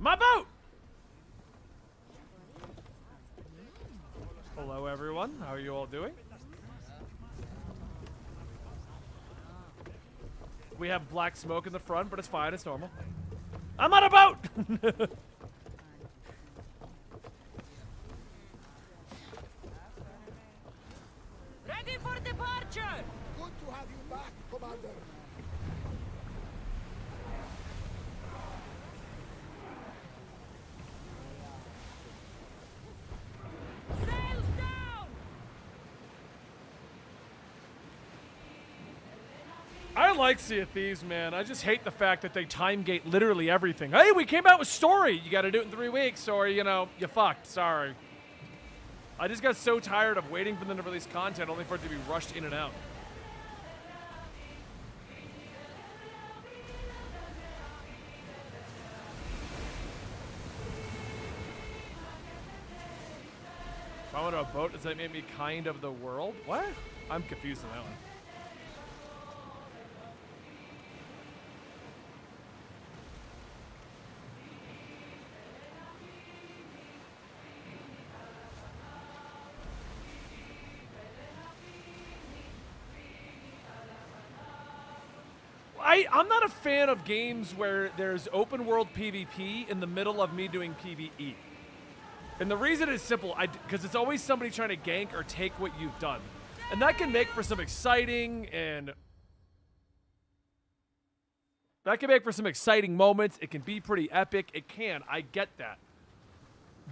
My boat! Hello, everyone. How are you all doing? We have black smoke in the front, but it's fine. It's normal. I'm on a boat! Ready for departure! Good to have you back, Commander. Sails down! I like Sea of Thieves, man. I just hate the fact that they time gate literally everything. Hey, we came out with story. You got to do it in 3 weeks, or, you know, you fucked. Sorry. I just got so tired of waiting for them to release content only for it to be rushed in and out. If I went on a boat, does that make me kind of the world? What? I'm confused on that one. I'm not a fan of games where there's open world PvP in the middle of me doing PvE. And the reason is simple, because it's always somebody trying to gank or take what you've done. And that can make for some exciting moments. It can be pretty epic. It can. I get that.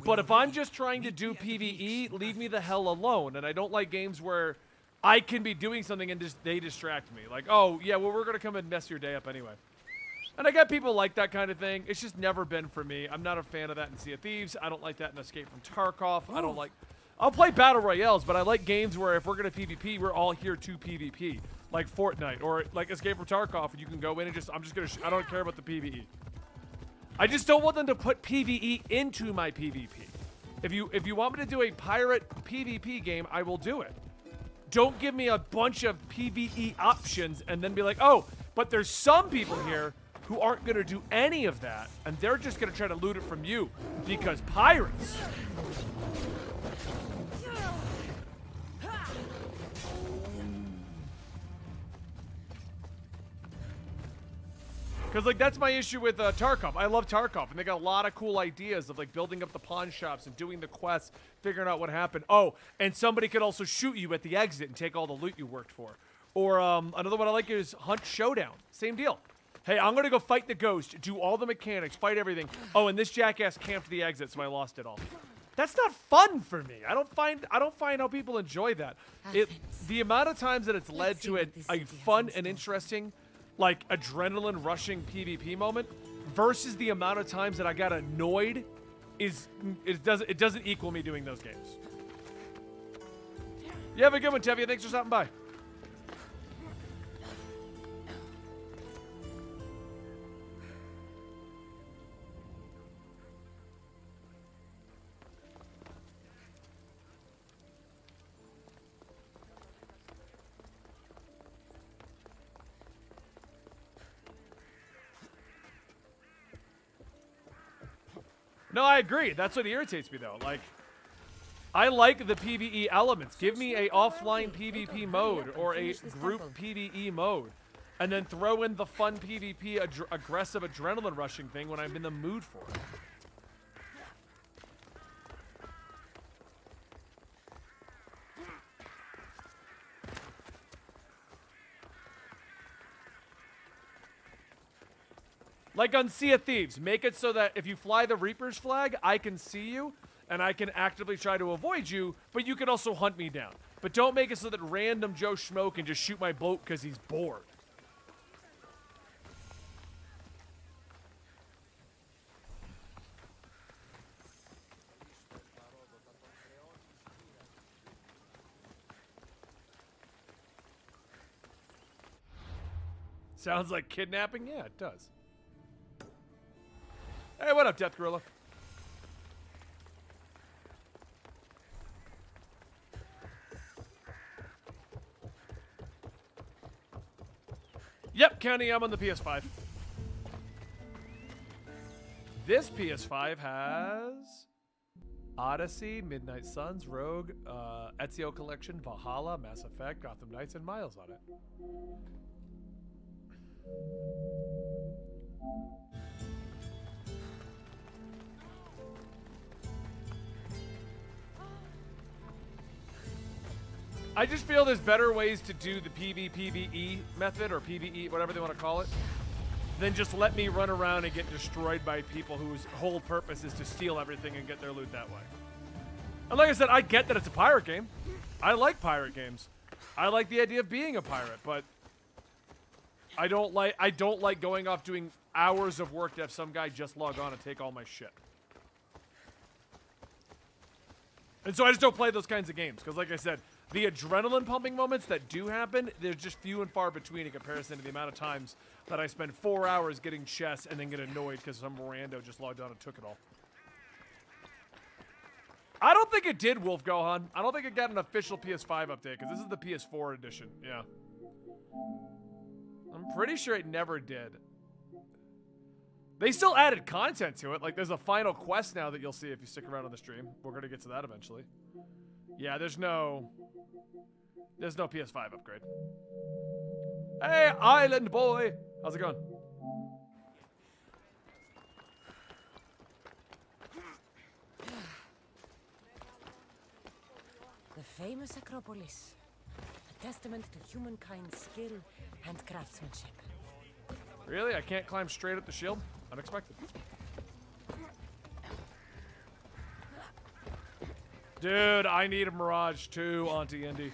But if I'm just trying to do PvE, leave me the hell alone. And I don't like games where I can be doing something and they distract me. Like, oh, yeah, well, we're going to come and mess your day up anyway. And I get people like that kind of thing. It's just never been for me. I'm not a fan of that in Sea of Thieves. I don't like that in Escape from Tarkov. I don't like... I'll play Battle Royales, but I like games where if we're going to PvP, we're all here to PvP. Like Fortnite or like Escape from Tarkov, and you can go in and just... I'm just going to... I don't care about the PvE. I just don't want them to put PvE into my PvP. If you want me to do a pirate PvP game, I will do it. Don't give me a bunch of PvE options and then be like, oh, but there's some people here who aren't going to do any of that, and they're just going to try to loot it from you because pirates. Because, like, that's my issue with Tarkov. I love Tarkov, and they got a lot of cool ideas of, like, building up the pawn shops and doing the quests, figuring out what happened. Oh, and somebody could also shoot you at the exit and take all the loot you worked for. Or another one I like is Hunt Showdown. Same deal. Hey, I'm going to go fight the ghost, do all the mechanics, fight everything. Oh, and this jackass camped the exit, so I lost it all. That's not fun for me. I don't find how people enjoy that. The amount of times that it's led to a fun and interesting, like, adrenaline rushing PvP moment versus the amount of times that I got annoyed it doesn't equal me doing those games. You have a good one, Tevye. Thanks for stopping by. No, I agree. That's what irritates me, though. Like, I like the PvE elements. Give me a offline PvP mode or a group PvE mode. And then throw in the fun PvP aggressive adrenaline rushing thing when I'm in the mood for it. Like on Sea of Thieves, make it so that if you fly the Reaper's flag, I can see you, and I can actively try to avoid you, but you can also hunt me down. But don't make it so that random Joe Schmo can just shoot my boat because he's bored. Sounds like kidnapping? Yeah, it does. Hey, what up, Death Gorilla? Yep, County, I'm on the PS5. This PS5 has Odyssey, Midnight Suns, Rogue, Ezio Collection, Valhalla, Mass Effect, Gotham Knights, and Miles on it. I just feel there's better ways to do the PvPvE method, or PvE, whatever they want to call it, than just let me run around and get destroyed by people whose whole purpose is to steal everything and get their loot that way. And like I said, I get that it's a pirate game. I like pirate games. I like the idea of being a pirate, but I don't like going off doing hours of work to have some guy just log on and take all my shit. And so I just don't play those kinds of games, because like I said, the adrenaline pumping moments that do happen, they're just few and far between in comparison to the amount of times that I spend 4 hours getting chests and then get annoyed because some rando just logged on and took it all. I don't think it did, Wolf Gohan. I don't think it got an official PS5 update, because this is the PS4 edition. Yeah. I'm pretty sure it never did. They still added content to it. Like, there's a final quest now that you'll see if you stick around on the stream. We're going to get to that eventually. Yeah, there's no PS5 upgrade. Hey, Island Boy! How's it going? The famous Acropolis. A testament to humankind's skill and craftsmanship. Really? I can't climb straight up the shield? Unexpected. Dude, I need a Mirage too, Auntie Indy.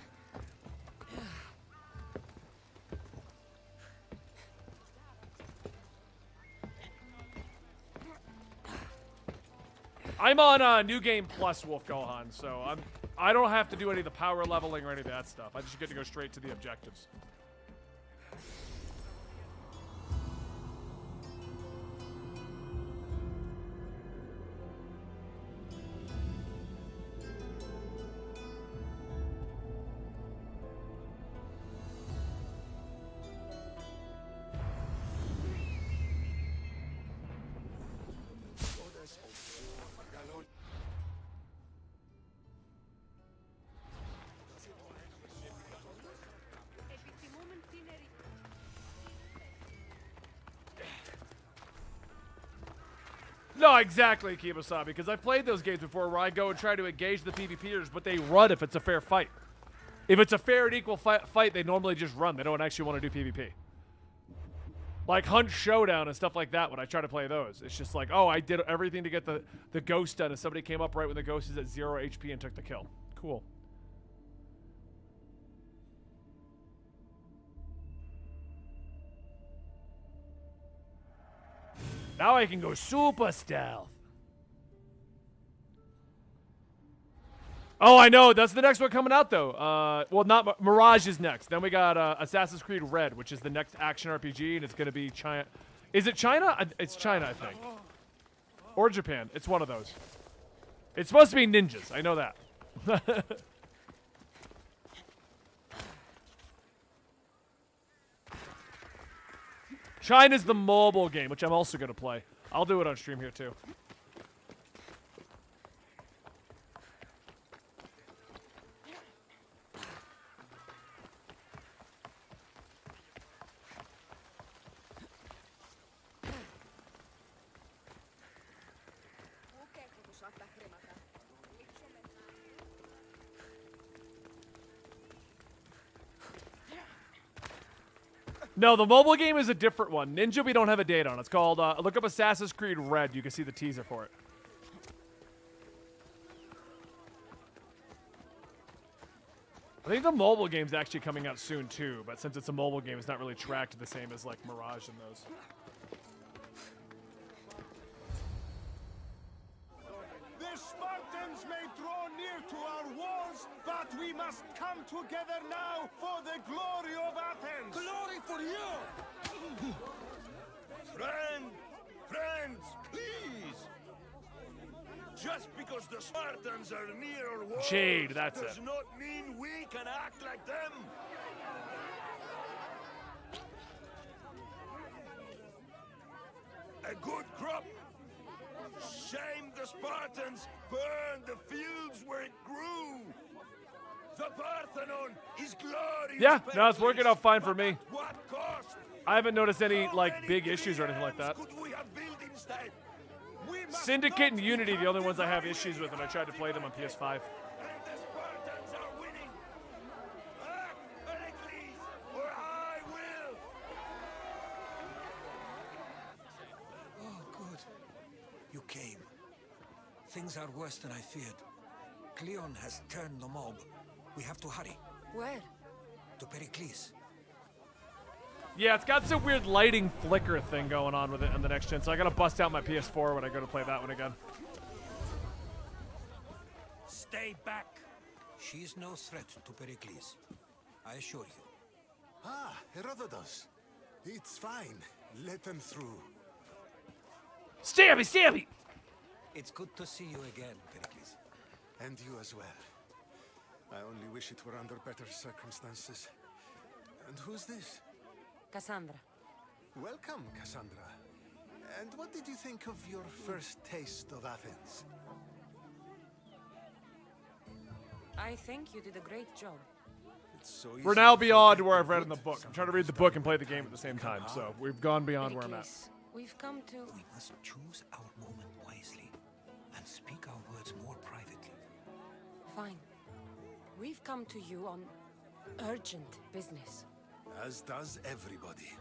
I'm on New Game Plus, Wolf Gohan, so I don't have to do any of the power leveling or any of that stuff. I just get to go straight to the objectives. No, exactly, Kibasabi, because I've played those games before where I go and try to engage the PvPers, but they run if it's a fair fight. If it's a fair and equal fight, they normally just run. They don't actually want to do PvP. Like Hunt Showdown and stuff like that, when I try to play those. It's just like, oh, I did everything to get the ghost done, and somebody came up right when the ghost is at 0 HP and took the kill. Cool. Now I can go super stealth. Oh, I know. That's the next one coming out, though. Well, not Mirage is next. Then we got Assassin's Creed Red, which is the next action RPG, and it's going to be China. Is it China? It's China, I think. Or Japan. It's one of those. It's supposed to be ninjas. I know that. China's the mobile game, which I'm also going to play. I'll do it on stream here, too. No, the mobile game is a different one. Ninja, we don't have a date on. It's called, look up Assassin's Creed Red. You can see the teaser for it. I think the mobile game's actually coming out soon, too. But since it's a mobile game, it's not really tracked the same as, like, Mirage and those. The Spartans may draw near to our walls, but we must come together now for the glory of Athens! Glory for you! Friends, please! Just because the Spartans are near our walls Jade, that's does it. not mean we can act like them! A good crop Shame the Spartans! Burn the fields where it grew! The Parthenon is glorious! Yeah, no, it's working out fine for me. What cost? I haven't noticed any, like, big issues or anything like that. Could we have built instead? We must Syndicate and Unity, the only ones I have issues with, and I tried to play them on PS5. and the Spartans are winning! Act, Pericles, or I will! Oh, good. You came. Things are worse than I feared. Cleon has turned the mob. We have to hurry. Where? To Pericles. Yeah, it's got some weird lighting flicker thing going on with it on the next gen, so I gotta bust out my PS4 when I go to play that one again. Stay back. She is no threat to Pericles. I assure you. Ah, Herodotus. It's fine. Let them through. Stabby, stabby! It's good to see you again, Pericles. And you as well. I only wish it were under better circumstances. And who's this? Cassandra. Welcome, Cassandra. And what did you think of your first taste of Athens? I think you did a great job. It's so We're easy now to beyond forget where the I've read in the good book. I'm trying to sometimes read the book and play the game at the same time, so we've gone beyond where I'm at. Pericles, we've come to... We must choose our moment wisely and speak our words more privately. Fine. We've come to you on urgent business. As does everybody.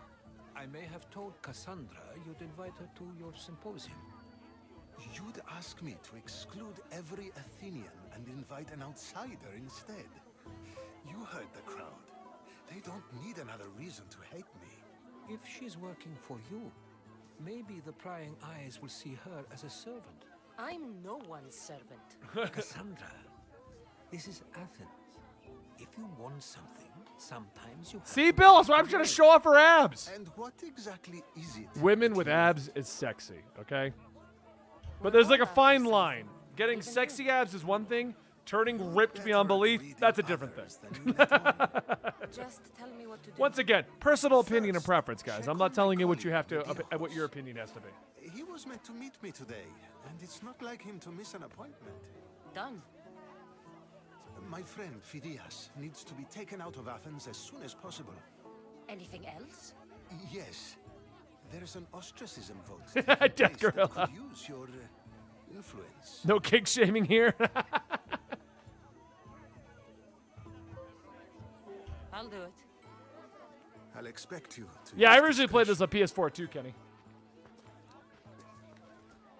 I may have told Cassandra you'd invite her to your symposium. You'd ask me to exclude every Athenian and invite an outsider instead. You heard the crowd. They don't need another reason to hate me. If she's working for you, maybe the prying eyes will see her as a servant. I'm no one's servant. Cassandra, this is Athens. If you want something, sometimes you have See, Bill, that's why I'm trying to show off her abs. And what exactly is it? Women with abs is sexy, okay? But there's like a fine line. Getting sexy abs is one thing. Turning ripped beyond belief, that's a different thing. Just tell me what to do. Once again, personal opinion and preference, guys. I'm not telling you what you have to, what your opinion has to be. He was meant to meet me today, and it's not like him to miss an appointment. Done. My friend Phidias needs to be taken out of Athens as soon as possible. Anything else? Yes. There's an ostracism vote. Death that Gorilla. could use your influence. No kink shaming here. I'll do it. I'll expect you to. Yeah, I originally played this on PS4 too, Kenny.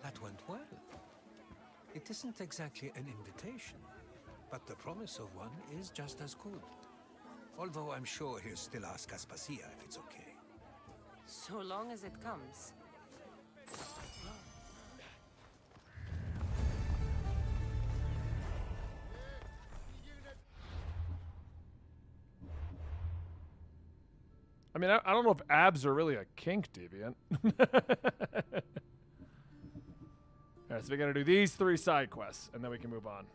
That went well. It isn't exactly an invitation, but the promise of one is just as good. Although I'm sure he'll still ask Aspasia if it's okay. So long as it comes. I mean, I don't know if abs are really a kink, Deviant. Alright, so we gotta do these 3 side quests, and then we can move on.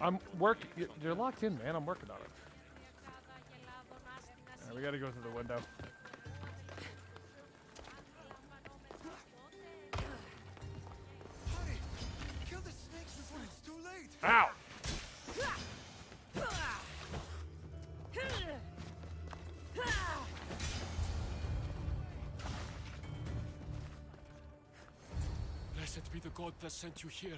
I'm working. You're locked in, man. I'm working on it. Right, we gotta go through the window. Hurry! Kill the snakes before it's too late! Ow! Blessed be the god that sent you here.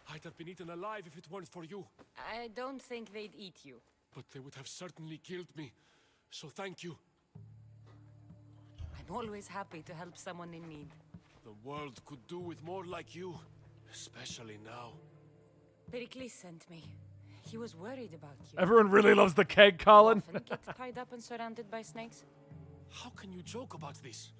I'd have been eaten alive if it weren't for you. I don't think they'd eat you. But they would have certainly killed me. So thank you. I'm always happy to help someone in need. The world could do with more like you, especially now. Pericles sent me. He was worried about you. Everyone really loves the keg, Colin. Often get tied up and surrounded by snakes? How can you joke about this?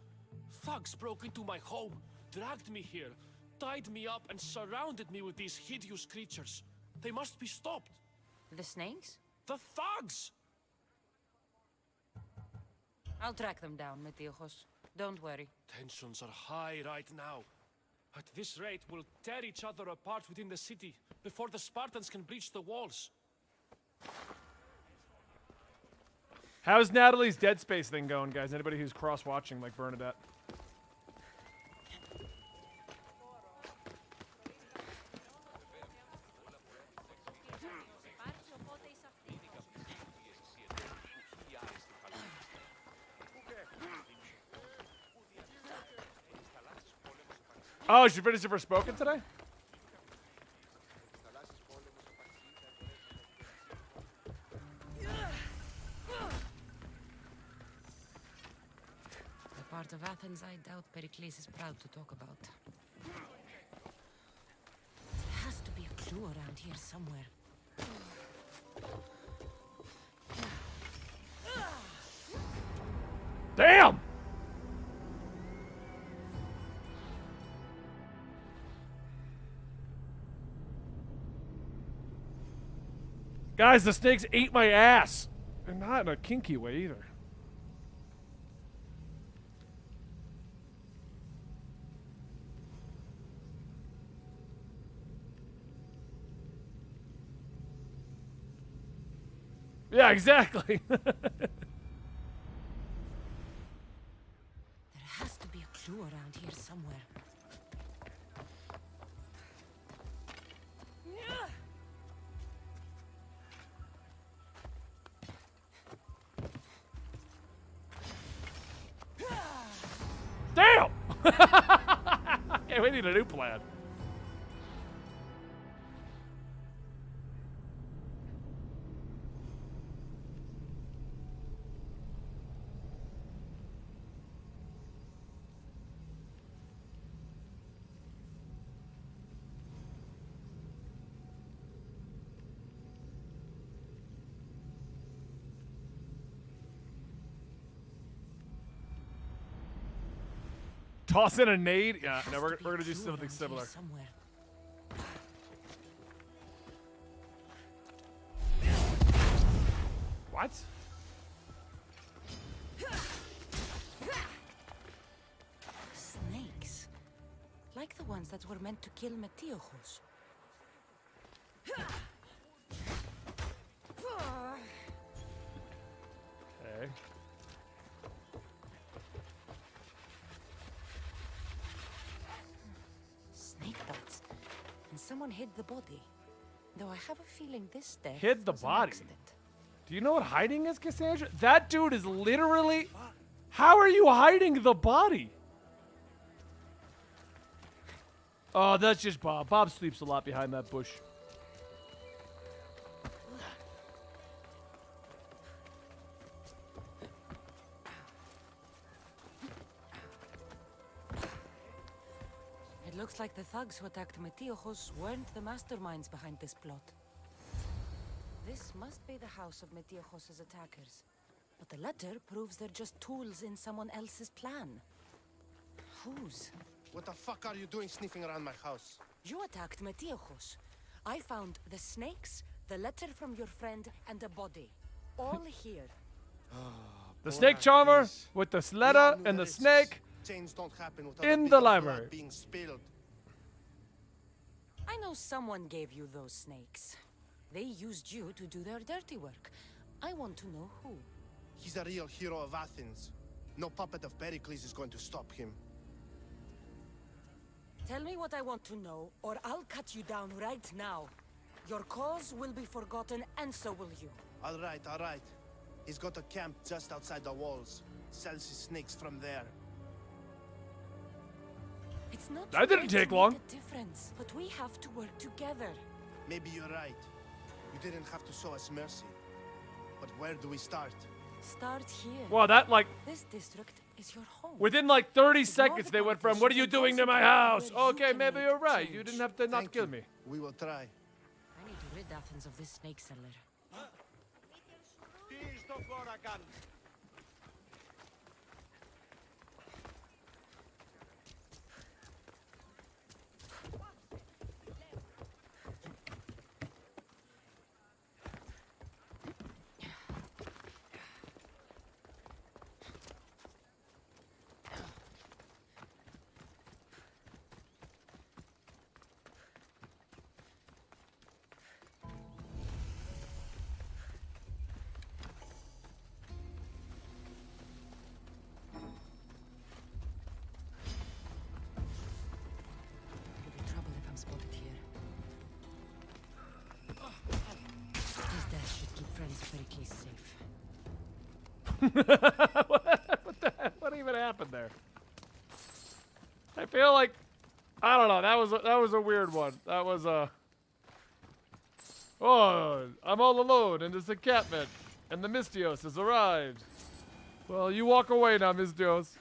Thugs broke into my home, dragged me here, tied me up, and surrounded me with these hideous creatures. They must be stopped. The snakes? The thugs! I'll track them down, Metiojos. Don't worry. Tensions are high right now. At this rate, we'll tear each other apart within the city before the Spartans can breach the walls. How's Natalie's Dead Space thing going, guys? Anybody who's cross-watching like Bernadette? Oh, she finished it for Spoken today? The part of Athens I doubt Pericles is proud to talk about. There has to be a clue around here somewhere. Damn! Guys, the snakes ate my ass. And not in a kinky way either. Yeah, exactly. There has to be a clue around here somewhere. Damn! Okay, we need a new plan. Toss in a nade? Yeah, no, we're gonna do something similar. Somewhere. What? Snakes. Like the ones that were meant to kill Metiojos. Okay. Snake bites. And someone hid the body. Though I have a feeling this death Hid the was an body. accident. Do you know what hiding is, Cassandra? That dude is literally... How are you hiding the body? Oh, that's just Bob. Bob sleeps a lot behind that bush. It looks like the thugs who attacked Metiojos weren't the masterminds behind this plot. This must be the house of Metiojos' attackers. But the letter proves they're just tools in someone else's plan. Whose? What the fuck are you doing sniffing around my house? You attacked Metiojos. I found the snakes, the letter from your friend, and a body. All here. The snake charmer with the letter and the snake Chains don't happen without in a bit the of blood library. being spilled. I know someone gave you those snakes. They used you to do their dirty work. I want to know who. He's a real hero of Athens. No puppet of Pericles is going to stop him. Tell me what I want to know, or I'll cut you down right now. Your cause will be forgotten, and so will you. All right, all right. He's got a camp just outside the walls. Sells his snakes from there. It's not That didn't too late take to long. make a difference, but we have to work together. Maybe you're right. You didn't have to show us mercy. But where do we start? Start here. Well, that, like... This district is your home. Within like 30 seconds, they went from, "What are you doing to my house?" Okay, maybe you're right. You didn't have to not kill me. We will try. I need to rid Athens of this snake seller. Spotted here. His death should keep friends Pericles safe. What even happened there? I feel like, I don't know. That was a weird one. That was a. Oh, I'm all alone in this encampment, and the Mystios has arrived. Well, you walk away now, Mystios.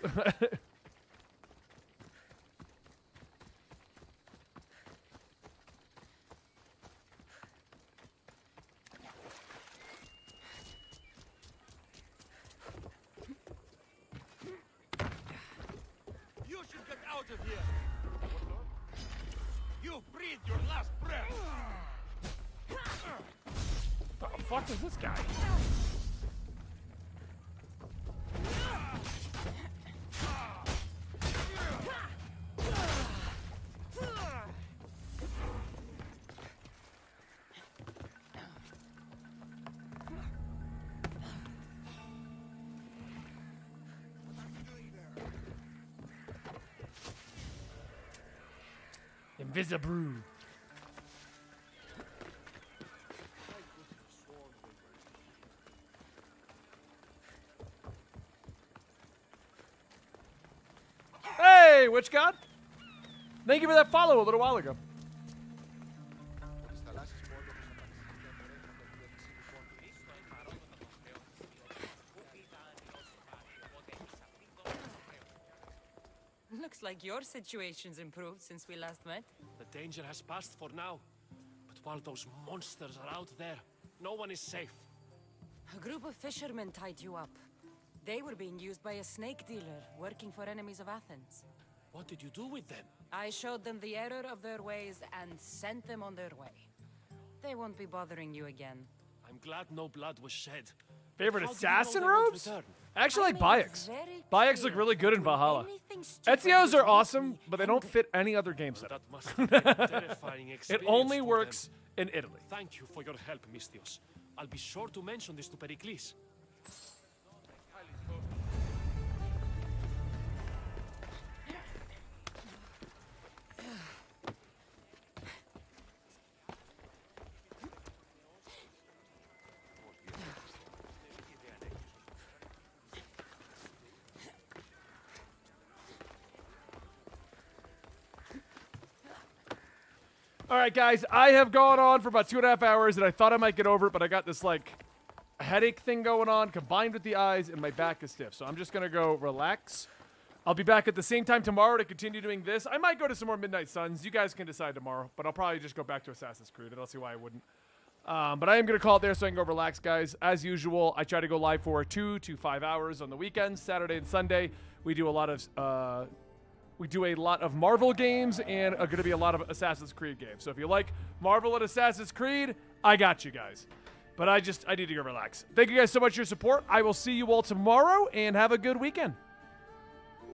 Of here. You breathed your last breath. What the fuck is this guy? Invisible. Hey, Witch God! Thank you for that follow a little while ago. Looks like your situation's improved since we last met. The danger has passed for now. But while those monsters are out there, no one is safe. A group of fishermen tied you up. They were being used by a snake dealer working for enemies of Athens. What did you do with them? I showed them the error of their ways and sent them on their way. They won't be bothering you again. I'm glad no blood was shed. Favorite How do you assassin know they won't robes? return? I actually like Bayeks. Bayeks look really good in Valhalla. Ezio's are awesome, but they don't fit any other game set. That must have been a terrifying It experience only for works them. in Italy. Thank you for your help, Mystios. I'll be sure to mention this to Pericles. All right, guys, I have gone on for about 2.5 hours, and I thought I might get over it, but I got this, like, headache thing going on, combined with the eyes, and my back is stiff. So I'm just going to go relax. I'll be back at the same time tomorrow to continue doing this. I might go to some more Midnight Suns. You guys can decide tomorrow, but I'll probably just go back to Assassin's Creed. I don't see why I wouldn't. But I am going to call it there so I can go relax, guys. As usual, I try to go live for 2 to 5 hours on the weekends, Saturday and Sunday. We do a lot of Marvel games and are going to be a lot of Assassin's Creed games. So if you like Marvel and Assassin's Creed, I got you guys. But I need to go relax. Thank you guys so much for your support. I will see you all tomorrow, and have a good weekend.